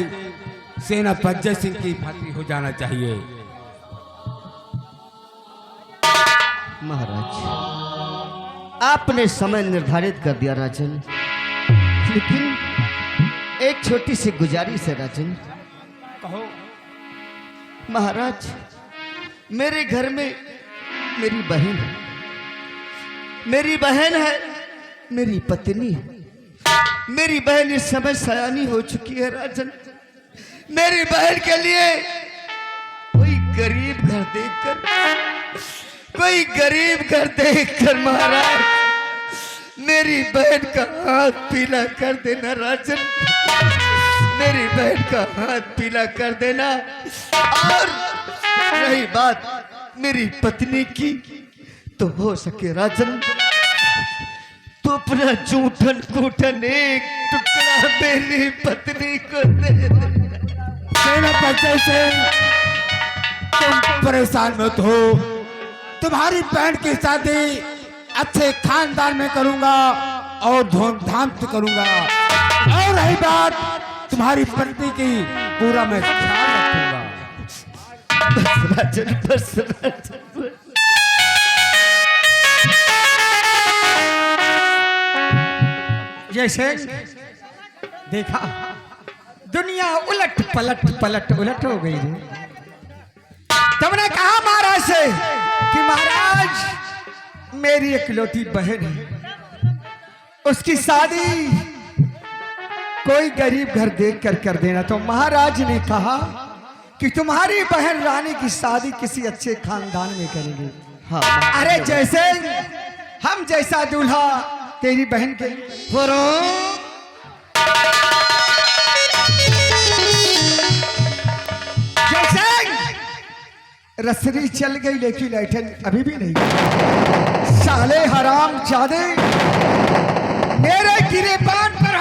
सेनापति अजय सिंह की फांसी हो जाना चाहिए। महाराज, आपने समय निर्धारित कर दिया राजन, लेकिन एक छोटी सी गुजारिश है राजन। कहो। महाराज, मेरे घर में मेरी बहन है, मेरी बहन है, मेरी पत्नी है। मेरी बहन इस समय सयानी हो चुकी है राजन। मेरी बहन के लिए कोई गरीब घर देखकर, कोई गरीब घर देखकर महाराज मेरी बहन का हाथ पीला कर देना राजन, मेरी बहन का हाथ पीला कर देना। और रही बात मेरी पत्नी की, तो हो सके राजन तो अपना जूठन कूठन एक टुकड़ा मेरी पत्नी को दे दे। सेनापति अजय सिंह, तुम परेशान मत हो। तुम्हारी बहन की शादी अच्छे खानदान में करूंगा और धूमधाम से करूंगा। और रही बात तुम्हारी पत्नी की, पूरा मैं ख्याल रखूंगा। बस राजन, बस राजन, बस। जैसे देखा, दुनिया उलट पलट हो गई रे। तुमने कहा महाराज से कि महाराज मेरी इकलौती बहन है, उसकी शादी कोई गरीब घर देख कर देना। तो महाराज ने कहा कि तुम्हारी बहन रानी की शादी किसी अच्छे खानदान में करेंगे। हाँ, अरे जैसे हम जैसा दूल्हा तेरी बहन के जैसे रसरी चल गई लेकिन ऐठन अभी भी नहीं। साले हराम जादे मेरे गिरे पान पर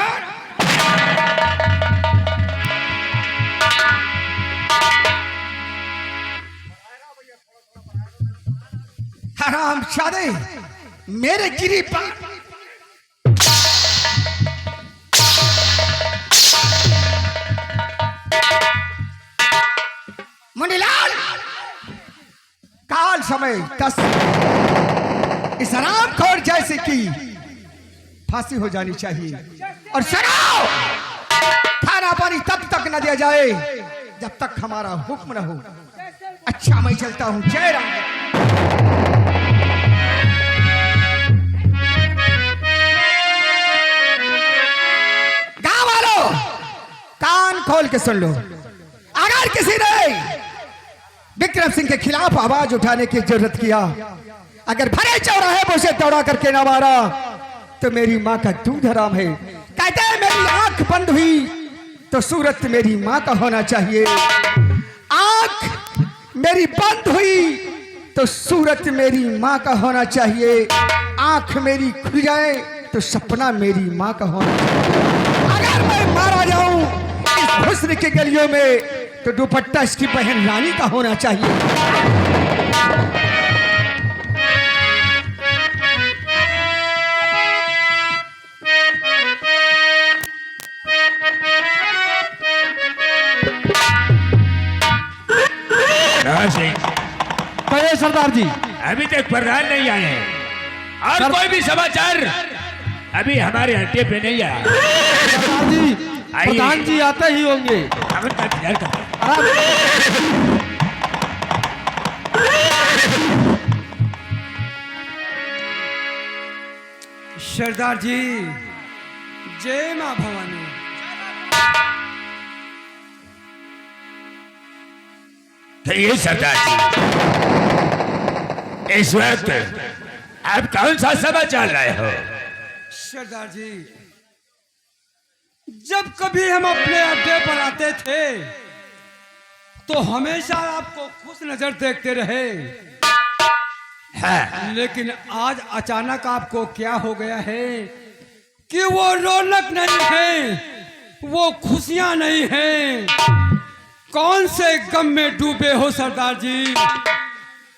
हराम जादे मेरे गिरी पान। मुनीलाल, काल समय 10 इस हरामखोर जैसे की फांसी हो जानी चाहिए। और सुनो, खाना पानी तब तक न दिया जाए जब तक हमारा हुक्म न हो। अच्छा मैं चलता हूं। जय राम। गांव वालों, कान खोल के सुन लो। अगर किसी ने विक्रम सिंह के खिलाफ आवाज उठाने की जरूरत किया, अगर भरे चौराहे पर उसे दौड़ा करके ना मारा, तो मेरी माँ का दूध हराम है। कहते हैं मेरी आंख बंद हुई तो सूरत मेरी माँ का होना चाहिए, आंख मेरी बंद हुई तो सूरत मेरी माँ का होना चाहिए, आंख मेरी खुल जाए तो सपना मेरी माँ का होना चाहिए। अगर मैं मारा जाऊं इस हुस्न के गलियों में, तो दुपट्टा इसकी बहन रानी का होना चाहिए। कहिए सरदार जी। अभी तक प्रधान नहीं आए हैं और कोई भी समाचार अभी हमारे हट्टे पे नहीं आया। सरदार जी, प्रधान जी आते ही होंगे। हम उनका इंतजार करते हैं। सरदार जी, जय मां भवानी। ये सरदार जी, इस वक्त आप कौन सा समाचार लाए हो? सरदार जी, जब कभी हम अपने अड्डे पर आते थे तो हमेशा आपको खुश नजर देखते रहे। हाँ। लेकिन आज अचानक आपको क्या हो गया है कि वो रौनक नहीं है, वो खुशियां नहीं है। कौन से गम में डूबे हो सरदार जी?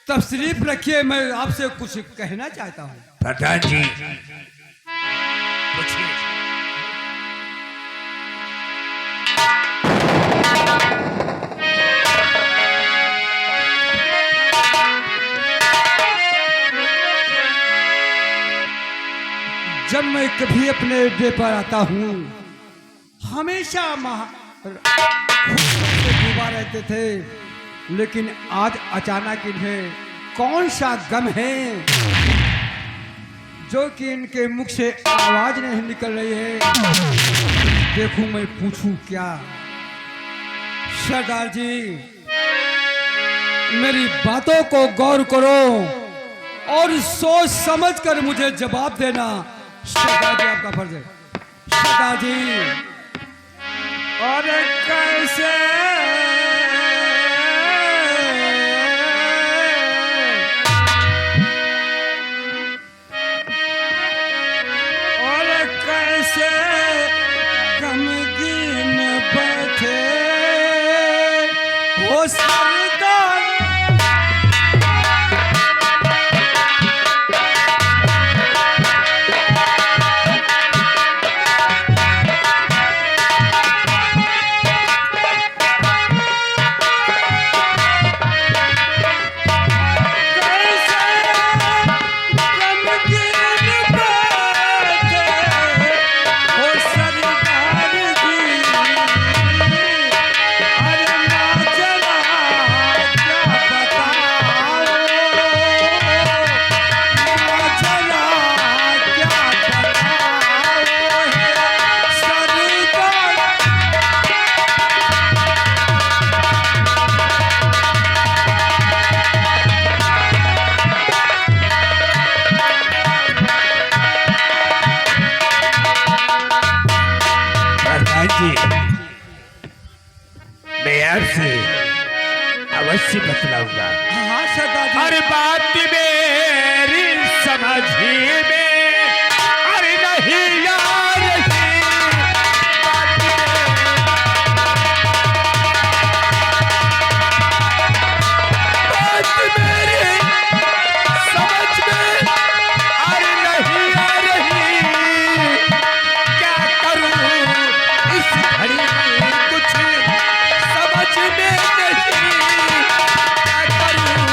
तशरीफ रखिए, मैं आपसे कुछ कहना चाहता हूँ। प्रधान जी पूछिए। जब मैं कभी अपने अड्डे पर आता हूँ हमेशा से डूबा रहते थे, लेकिन आज अचानक इन्हें कौन सा गम है जो कि इनके मुख से आवाज नहीं निकल रही है? देखूं मैं पूछूं क्या? सरदार जी, मेरी बातों को गौर करो और सोच समझ कर मुझे जवाब देना। सरदार जी, आपका फर्ज है। सरदार जी, और कैसे गमगीन बैठे वो सरदार। मैं आपसे अवश्य बतलाऊंगा। हाँ सरदार जी। हर बात मेरी समझी में अरे नहीं यार बात मेरी समझ में अरे नहीं आ रही। क्या करूं इस घड़ी कुछ समझ में नहीं। क्या करूं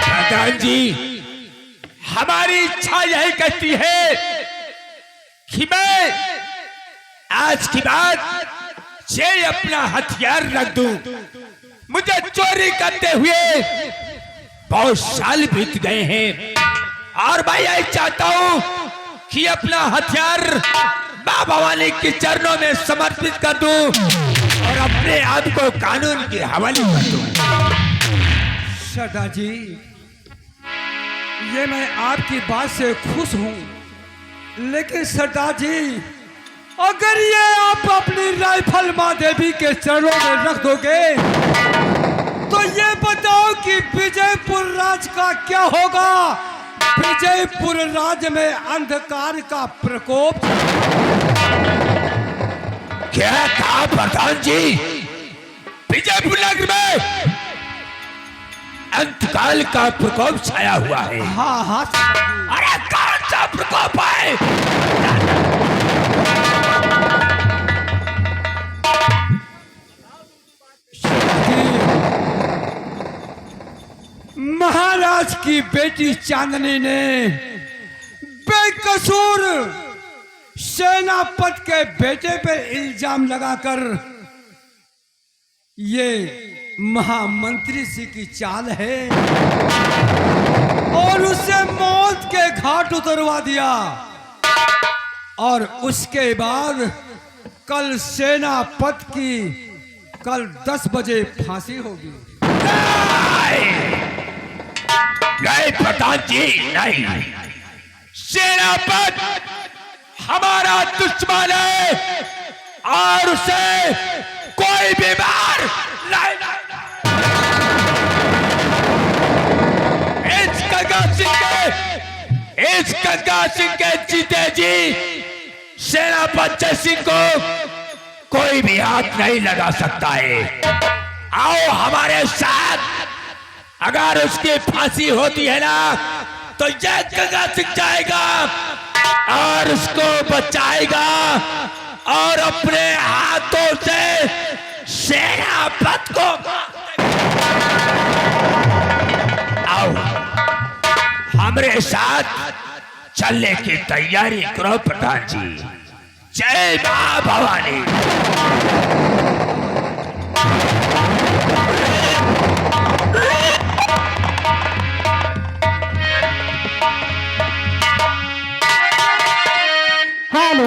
प्रधान जी, हमारी इच्छा यही कहती है कि मैं आज की बात ये अपना हथियार रख दूं। मुझे चोरी करते हुए बहुत साल बीत गए हैं और मैं यही चाहता हूं कि अपना हथियार मां भवानी के चरणों में समर्पित कर दूं और अपने आप को कानून के हवाले कर दूं। सरदार जी, ये मैं आपकी बात से खुश हूं, लेकिन सरदार जी, अगर ये आप अपनी राइफल मां देवी के चरणों में रख दोगे तो ये बताओ कि विजयपुर राज का क्या होगा? विजयपुर राज में अंधकार का प्रकोप। क्या कहा प्रधान जी? विजयपुर नगर में अंतकाल का प्रकोप छाया हुआ है। हाँ हाँ अरे कौन सा प्रकोप है? महाराज की बेटी चांदनी ने बेकसूर सेनापति के बेटे पर इल्जाम लगाकर ये महामंत्री जी की चाल है और उसे मौत के घाट उतरवा दिया। और उसके बाद कल सेनापति की कल 10 बजे फांसी होगी। नहीं प्रधान जी, नहीं। सेनापति हमारा दुश्मन है और उसे कोई भी मार नहीं। गंगा सिंह के जीते जी सेनापति जय सिंह को कोई भी हाथ नहीं लगा सकता है। आओ हमारे साथ। अगर उसकी फांसी होती है ना तो जय गंगा सिंह जाएगा और उसको बचाएगा और अपने हाथों से सेनापति को। आओ हमारे साथ चलने की तैयारी करो प्रधान जी। जय मां भवानी। हेलो,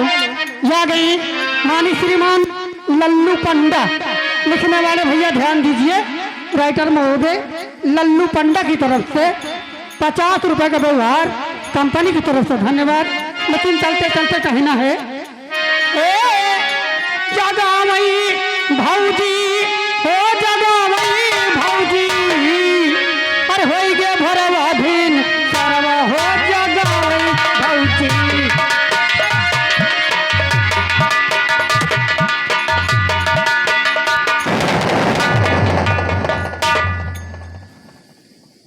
या गई मानी श्रीमान लल्लू पंडा। लिखने वाले भैया ध्यान दीजिए, राइटर महोदय लल्लू पंडा की तरफ से 50 रुपए का व्यवहार कंपनी की तरफ से धन्यवाद। लेकिन चलते चलते कहना है, ए जगावई भौजी, हो जगावई भौजी, पर होई गे भरवा भीन सरवा, हो जगावई भौजी।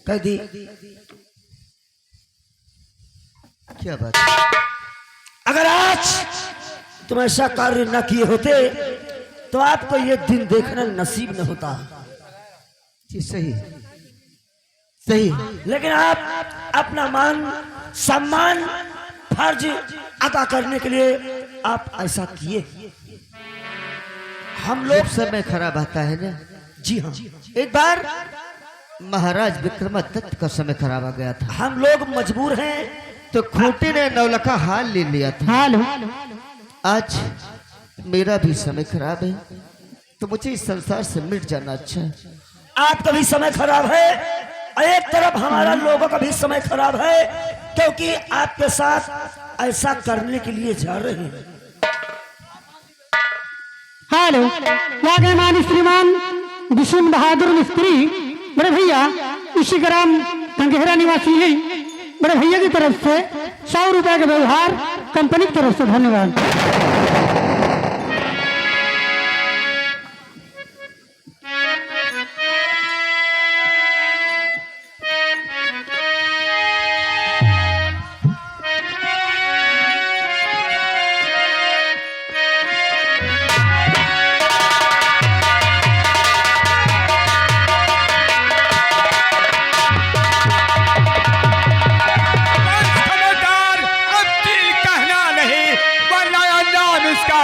कह दी क्या बात है? अगर आज तुम ऐसा कार्य न किए होते तो आपको ये दिन देखना नसीब न होता। जी सही सही। लेकिन आप अपना मान सम्मान फर्ज अदा करने के लिए आप ऐसा किए। हम लोग समय खराब आता है ना। जी हाँ, एक बार महाराज विक्रमादित्य का समय खराब आ गया था। हम लोग मजबूर हैं। तो खूंटे ने नौलखा हाल ले लिया था। हेलो, आज मेरा भी समय खराब है, तो मुझे इस संसार से मिट जाना अच्छा है। आपका भी समय खराब है, एक तरफ हमारा लोगों का भी समय खराब है, क्योंकि आपके साथ ऐसा करने के लिए जा रहे हैं। हेलो, लागे मान श्रीमान विष्णु बहादुर मिस्त्री, बड़े भैया इसी ग्राम गंगेहरा निवासी है। बड़े भैया की तरफ से 100 रुपए का व्यवहार कंपनी की तरफ से धन्यवाद।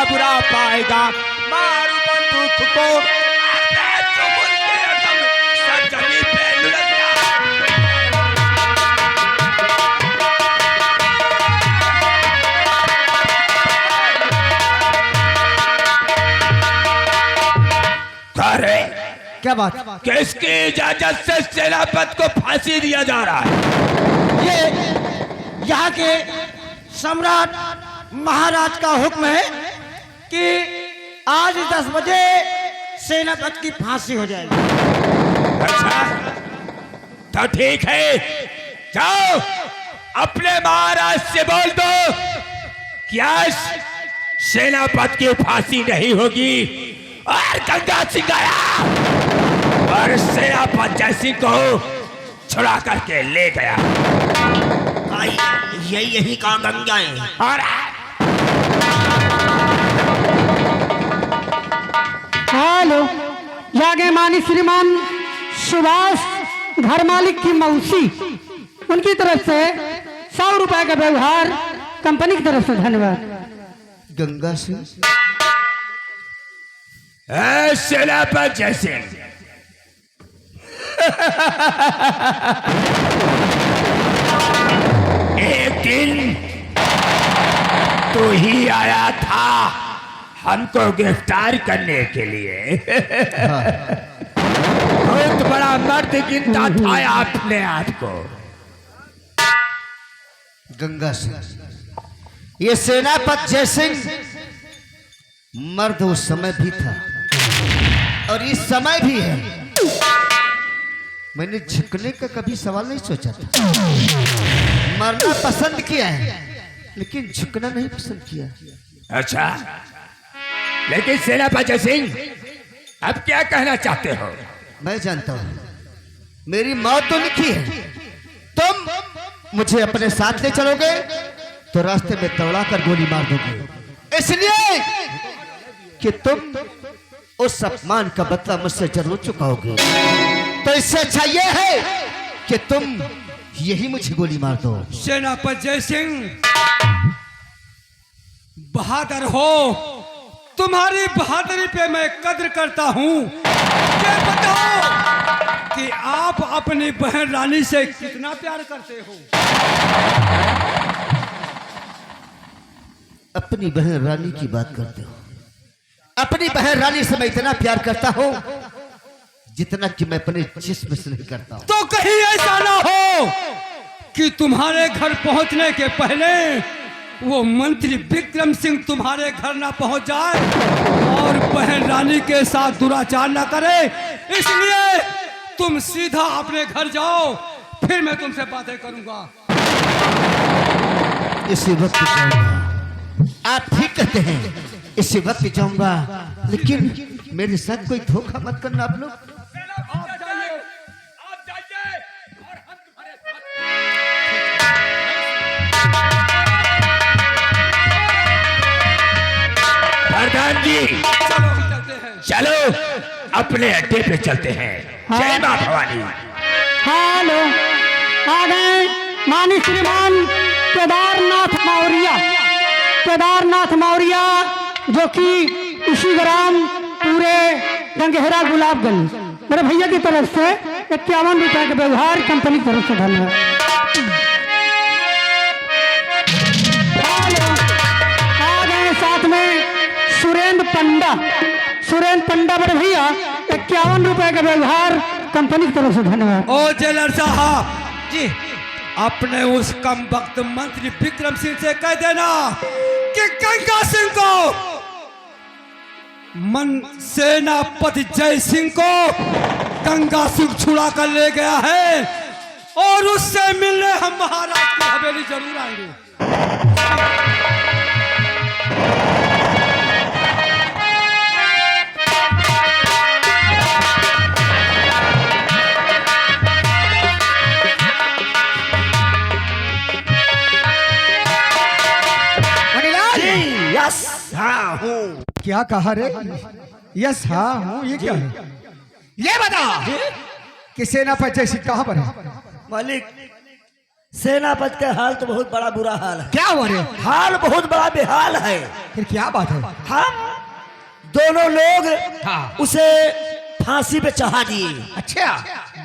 बुरा पाएगा। मारू बंदूक को जमीन पे लुढ़क जा। अरे क्या बात? किसकी इजाजत से सेनापति को फांसी दिया जा रहा है? ये यहाँ के सम्राट महाराज का हुक्म है कि आज 10 बजे सेनापति की फांसी हो जाएगी। अच्छा तो ठीक है, जाओ अपने महाराज से बोल दो कि आज सेनापति की फांसी नहीं होगी और गंगा सिंह आया और सेनापति जय सिंह को छुड़ा करके ले गया। यही कहा गंगा है। और हेलो, यागे मानी श्रीमान सुभाष घर मालिक की मौसी, उनकी तरफ से 100 रुपए का व्यवहार कंपनी की तरफ से धन्यवाद। गंगा से सेनापति जय सिंह एक दिन तो ही आया था हमको गिरफ्तार करने के लिए। बहुत बड़ा मर्द गिनता था आपने आपको। गंगा से ये सेनापति जय सिंह मर्द उस समय भी था और इस समय भी है। मैंने झुकने का कभी सवाल नहीं सोचा था। मरना पसंद किया है लेकिन झुकना नहीं पसंद किया। अच्छा, लेकिन सेनापति सिंह अब क्या कहना चाहते हो? मैं जानता हूं मेरी मौत तो लिखी है। तुम मुझे अपने साथ ले चलोगे तो रास्ते में दौड़ा कर गोली मार दोगे, इसलिए कि तुम उस अपमान का बदला मुझसे जरूर चुकाओगे। तो इससे अच्छा यह है कि तुम यही मुझे गोली मार दो। सेनापति जय सिंह बहादुर हो, तुम्हारी बहादुरी पे मैं कद्र करता हूँ। ये बताओ कि आप अपनी बहन रानी से कितना प्यार करते हो? अपनी बहन रानी की बात करते हो? अपनी बहन रानी से मैं इतना प्यार करता हूं जितना कि मैं अपने जिस्म से नहीं करता हूं। तो कहीं ऐसा ना हो कि तुम्हारे घर पहुंचने के पहले वो मंत्री विक्रम सिंह तुम्हारे घर ना पहुंच जाए और बहन रानी के साथ दुराचार ना करे। इसलिए तुम सीधा अपने घर जाओ, फिर मैं तुमसे बातें करूंगा। इसी वक्त जाऊंगा। आप ठीक कहते हैं, इसी वक्त जाऊंगा, लेकिन मेरे साथ कोई धोखा मत करना आप लोग। आप जाइए और हम तुम्हारे प्रधान जी, चलो हम चलते हैं। चलो अपने अड्डे पे चलते हैं। जय मां भवानी। हेलो, आ गए माननीय श्रीमान केदारनाथ मौर्य। केदारनाथ मौर्य जो कि इसी ग्राम पूरे गंगेहरा गुलाबगंज मेरे भैया की तरफ से 51 रुपए का व्यवहार कंपनी की तरफ से धन्यवाद। आ गए साथ में सुरेंद्र पंडा। सुरेंद्र पंडा मेरे भैया 51 रुपए का व्यवहार कंपनी की तरफ से धन्यवाद। ओ जेलर साहब जी, अपने उस कम वक्त मंत्री विक्रम सिंह से कह देना कि गंगा सिंह को मन सेनापति जय सिंह को गंगा सिंह छुड़ा कर ले गया है और उससे मिलने हम महाराज की हवेली जरूर आएंगे। हाँ हूँ। क्या कहा रे? यस हाँ हूँ, ये क्या है? ये बता कि सेनापति जय सिंह कहाँ पर है? मालिक, सेनापति का हाल तो बहुत बड़ा बुरा हाल है। क्या हुआ रे? हाल बहुत बड़ा बेहाल है। फिर क्या बात है? हम दोनों लोग उसे फांसी पे चढ़ा दिए। अच्छा,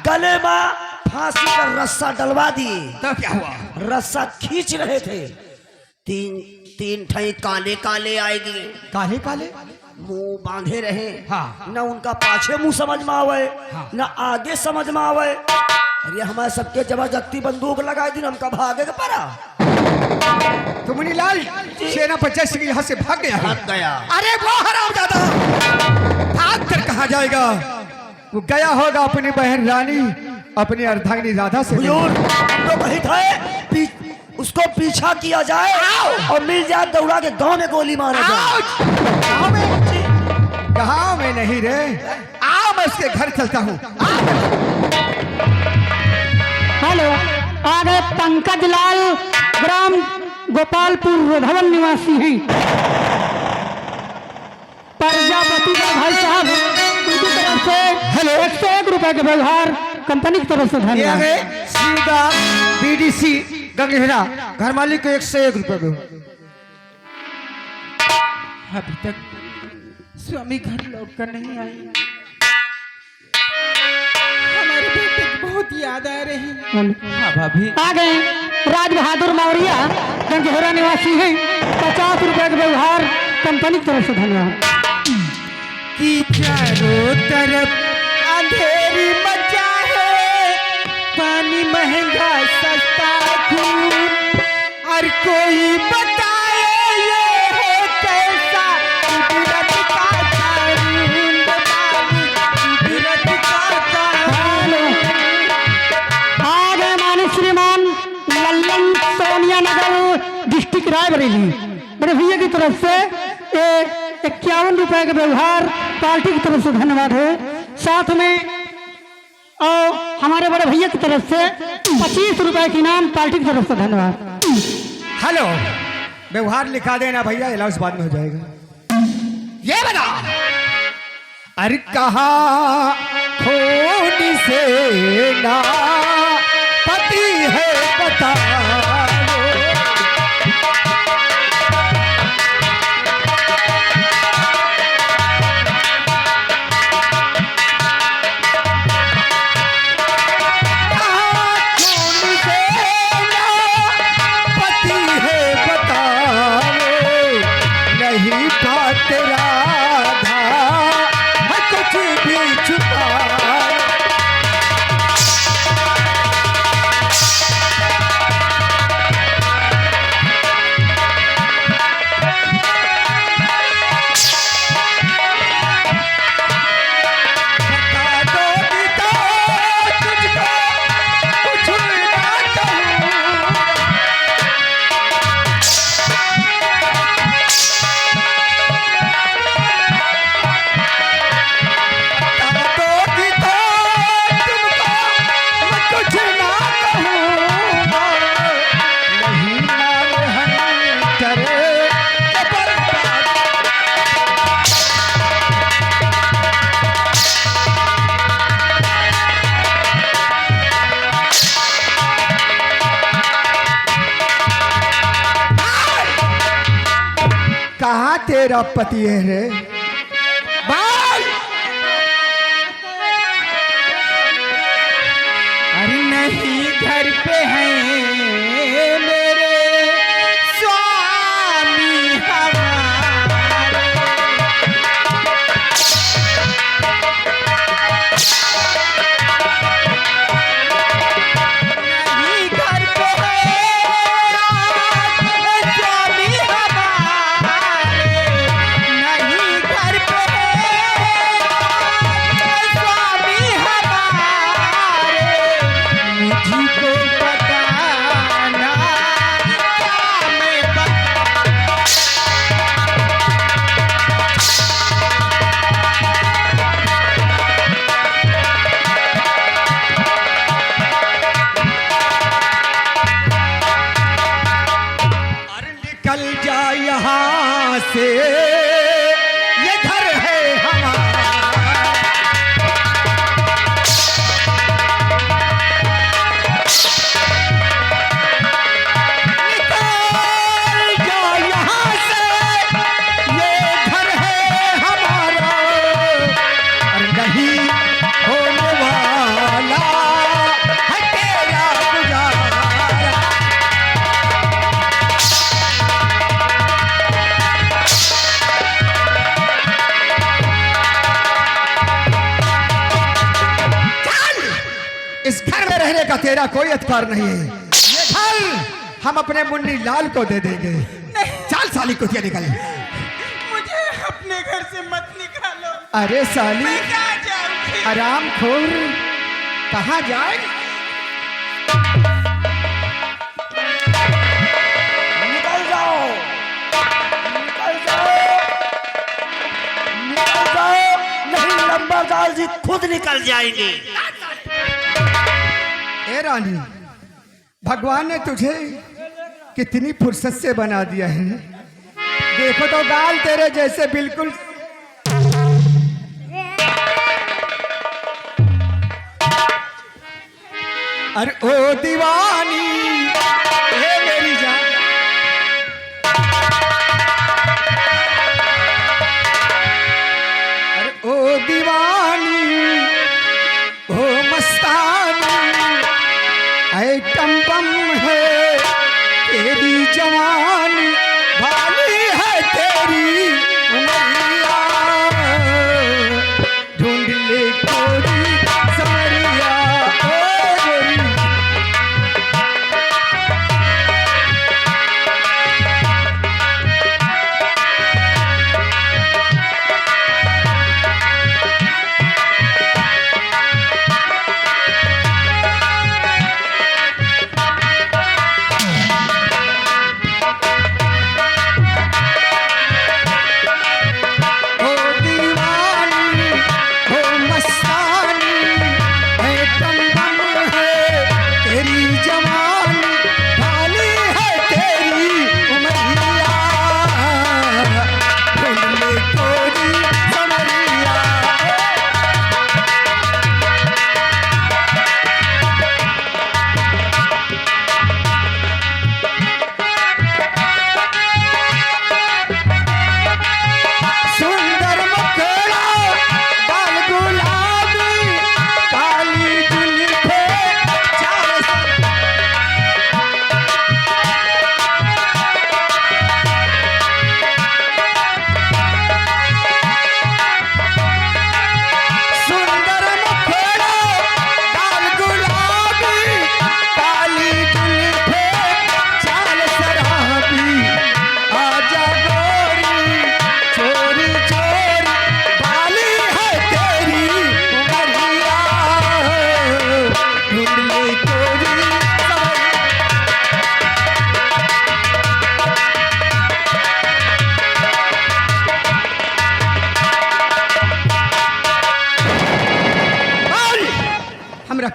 गले में फांसी का रस्सा डलवा दिए। तो क्या हुआ? रस्सा खींच रहे थे, तीन ठई काले काले आएगी, काले काले मुंह बांधे रहे। हाँ। न उनका पाछे मुंह समझ में आवे, न आगे समझ में आवे। अरे हमारे सबके जबरदस्ती बंदूक लगाए दिन हमका भागे के पड़ा। तो मुनीलाल सेनापति जय सिंह यहाँ से भाग गया है। भाग गया। अरे वो हरामजादा भाग कर कहाँ जाएगा? वो गया होगा अपनी बहन रानी, अपनी अर्धांगिनी राधा से। हुजूर, हम तो कही थे उसको पीछा किया जाए और मिल जाए दौड़ा के गांव में गोली मारा जाए। गाँव में? गाँव में नहीं रे, आओ मैं उसके घर चलता हूँ। हेलो, आ गए पंकज लाल, ग्राम गोपालपुर रोधवन निवासी हैं। प्रजापति का भाई साहब, उनकी तरफ से 101 रुपए का व्यवहार कंपनी की तरफ से ये धन्यवाद। आगे सीधा बीडीसी गंगेहरा घर मालिक को 101 रुपए दो। अभी तक स्वामी घर लौट कर नहीं आई। हमारे बेटे की बहुत याद आ रही। हाँ भाभी। आ गए राज बहादुर मौर्य, गंगेहरा निवासी हैं। 50 रुपए का व्यवहार कंपनी की तरफ से धन्यवाद। कि चारों तरफ अंधेरी मचा है, पानी महंगा सस्ता खून, और कोई बताए ये है कैसा कुदरत का कानून, कुदरत का कानून। कामरिया नगर डिस्ट्रिक्ट रायबरेली बड़े भैया की तरफ से 51 रुपए का व्यवहार पार्टी की तरफ से धन्यवाद है। साथ में और हमारे बड़े भैया की तरफ से 25 रुपए की इनाम पार्टी की तरफ से धन्यवाद। हेलो, व्यवहार लिखा देना भैया, इलाज बाद में हो जाएगा। ये बता, अरे कहा खोटी से ना पति है बता कहाँ तेरा पति है रे? बाल! अरे नहीं घर पे हैं मेरे स्वामी हमारे। नहीं घर पे निकल जा यहाँ से, ये घर है हमारा। निकल जा यहाँ से, ये घर है हमारा। और नहीं होने वाला है तेरा गुजारा। इस घर में रहने का तेरा कोई अधिकार नहीं है। ये घर हम अपने मुन्नी लाल को दे देंगे। चल साली कुतिया निकल। मुझे अपने घर से मत निकालो। अरे साली मैं कहाँ जाऊंगी? आराम खोर, कहाँ जाए? निकल जाओ, निकल जाओ, निकल जाओ, नहीं लंबरदार जी खुद निकल जाएंगे। ए रानी, भगवान ने तुझे कितनी फुर्सत से बना दिया है। देखो तो गाल तेरे जैसे बिल्कुल। अरे ओ दीवानी, हे मेरी जान। अरे ओ दीवानी, ओ मस्तानी, आइटम बम है तेरी जवानी, भाली है तेरी उमरिया, ढूंढ ले कोरी समरिया। ओ गोरी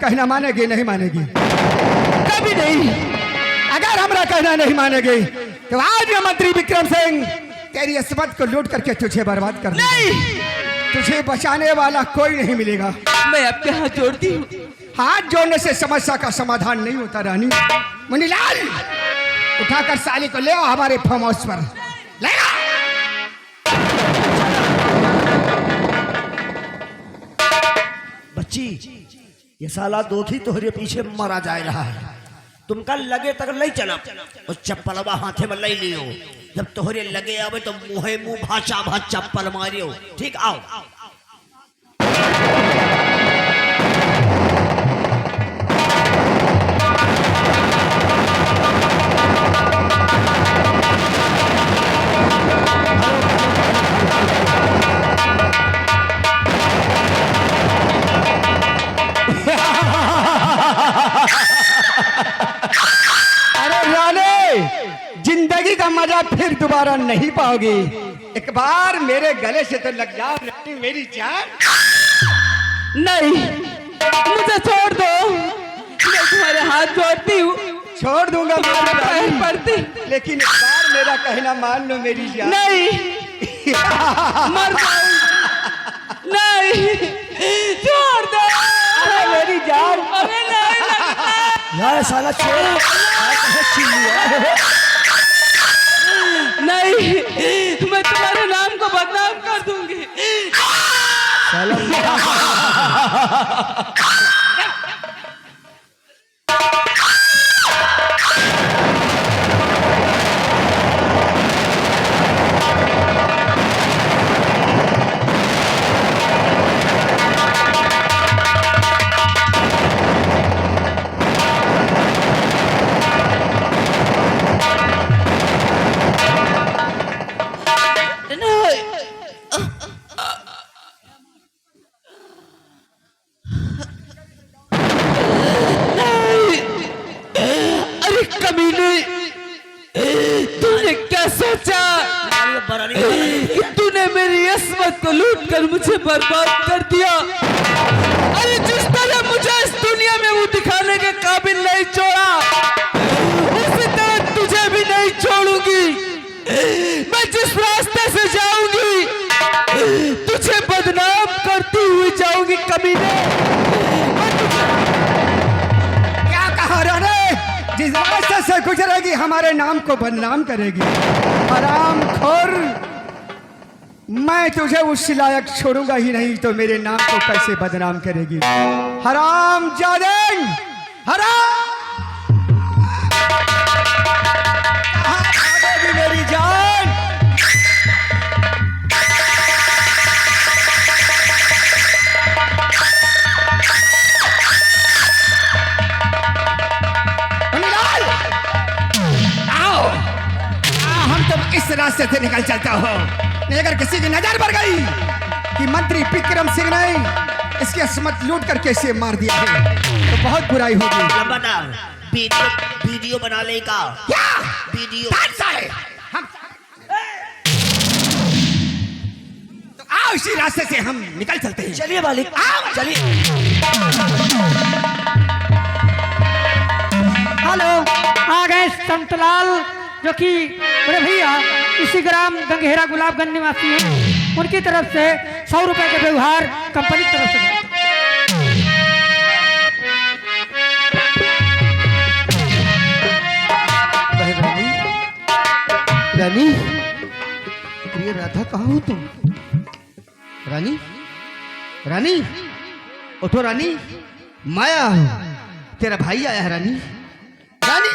कहना मानेगी नहीं मानेगी? कभी नहीं। अगर हमारा कहना नहीं मानेगी तो आज ये मंत्री विक्रम सिंह तेरी अस्मत को लूट करके तुझे बर्बाद कर नहीं, तुझे बचाने वाला कोई नहीं मिलेगा। मैं आपके हाथ जोड़ती हूँ। हाथ जोड़ने से समस्या का समाधान नहीं होता रानी। मुनीलाल उठाकर साली को ले आओ हमारे फार्म हाउस पर, ले आओ। बच्ची ये साला दोखी तोहरे पीछे मरा जा रहा है, तुमका लगे तक नहीं चला और चप्पलवा हाथे में ले लियो। जब तोहरे लगे आवे तो मुहे मुंह भाचा भाच चप्पल मारियो। ठीक आओ। अरे रानी, जिंदगी का मजा फिर दोबारा नहीं पाओगी। एक बार मेरे गले से तो लग जाओ रानी मेरी जान। नहीं, मुझे छोड़ दो। मैं तुम्हारे हाथ जोड़ती हूँ। छोड़ दूंगा मेरी पैर रानी, पड़ती। लेकिन एक बार मेरा कहना मान लो मेरी जान। नहीं, मर जाऊं। नहीं, छोड़ दो। अरे मेरी जान। अरे नहीं लगता। यार साला छोड़। नहीं, मैं तुम्हारे नाम को बदनाम कर दूंगी। अरे कमीने, तूने क्या सोचा कि तूने मेरी अस्मत को लूट कर मुझे बर्बाद कर दिया? अरे जिस तरह मुझे इस दुनिया में वो दिखाने के काबिल नहीं छोड़ा, उसी तरह तुझे भी नहीं छोड़ूंगी। मैं जिस रास्ते से जाऊंगी तुझे बदनाम करती हुई जाऊंगी कमीने। क्या कहा रानी? जिस रास्ते से गुजरेगी हमारे नाम को बदनाम करेगी। हराम खोर, मैं तुझे उस लायक छोड़ूंगा ही नहीं तो मेरे नाम को कैसे बदनाम करेगी? हराम जादे, हराम। कहाँ भागेगी मेरी जान? मुनीलाल, आओ। हम तुम इस रास्ते से निकल चलता हो। नहीं अगर किसी की नजर पड़ गई कि मंत्री विक्रम सिंह ने इसकी अस्मत लूट कर कैसे मार दिया है तो बहुत बुराई होगी। बना वीडियो बना लेगा। क्या वीडियो हम तो आओ इसी रास्ते से हम निकल चलते हैं। चलिए मालिक, आओ। चलिए। हेलो, आ गए संतलाल जो कि बड़े भैया इसी ग्राम गंगेरा गुलाबगंज निवासी हैं। उनकी तरफ से 100 रुपए के व्यवहार कंपनी की तरफ से। रानी, ये राधा कहाँ हो तुम? रानी, रानी, उठो रानी, माया तेरा भाई आया है रानी। रानी,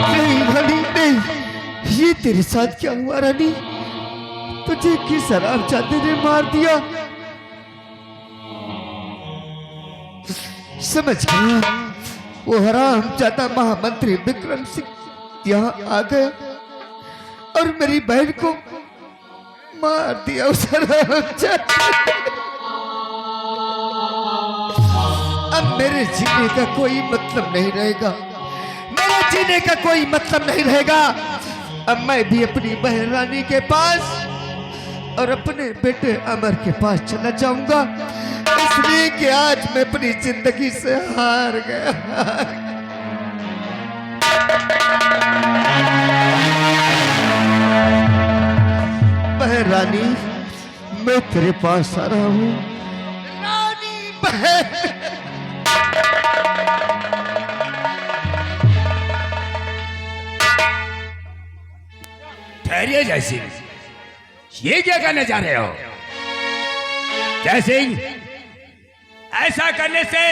नहीं रानी नहीं, ये तेरे साथ क्या हुआ रानी? तुझे किस शराब चाहते ने मार दिया? समझ गया, वो हराम जाता महामंत्री विक्रम सिंह यहाँ आ गए और मेरी बहन को मार दिया। उस हराम जाता, अब मेरे जीने का कोई मतलब नहीं रहेगा, मेरे जीने का कोई मतलब नहीं रहेगा। अब मैं भी अपनी बहन रानी के पास और अपने बेटे अमर के पास चला जाऊंगा, इसलिए कि आज मैं अपनी जिंदगी से हार गया। रानी, मैं तेरे पास आ रहा हूँ। रानी बहन, ठहरिए जय सिंह, ये क्या करने जा रहे हो? जय सिंह, ऐसा करने से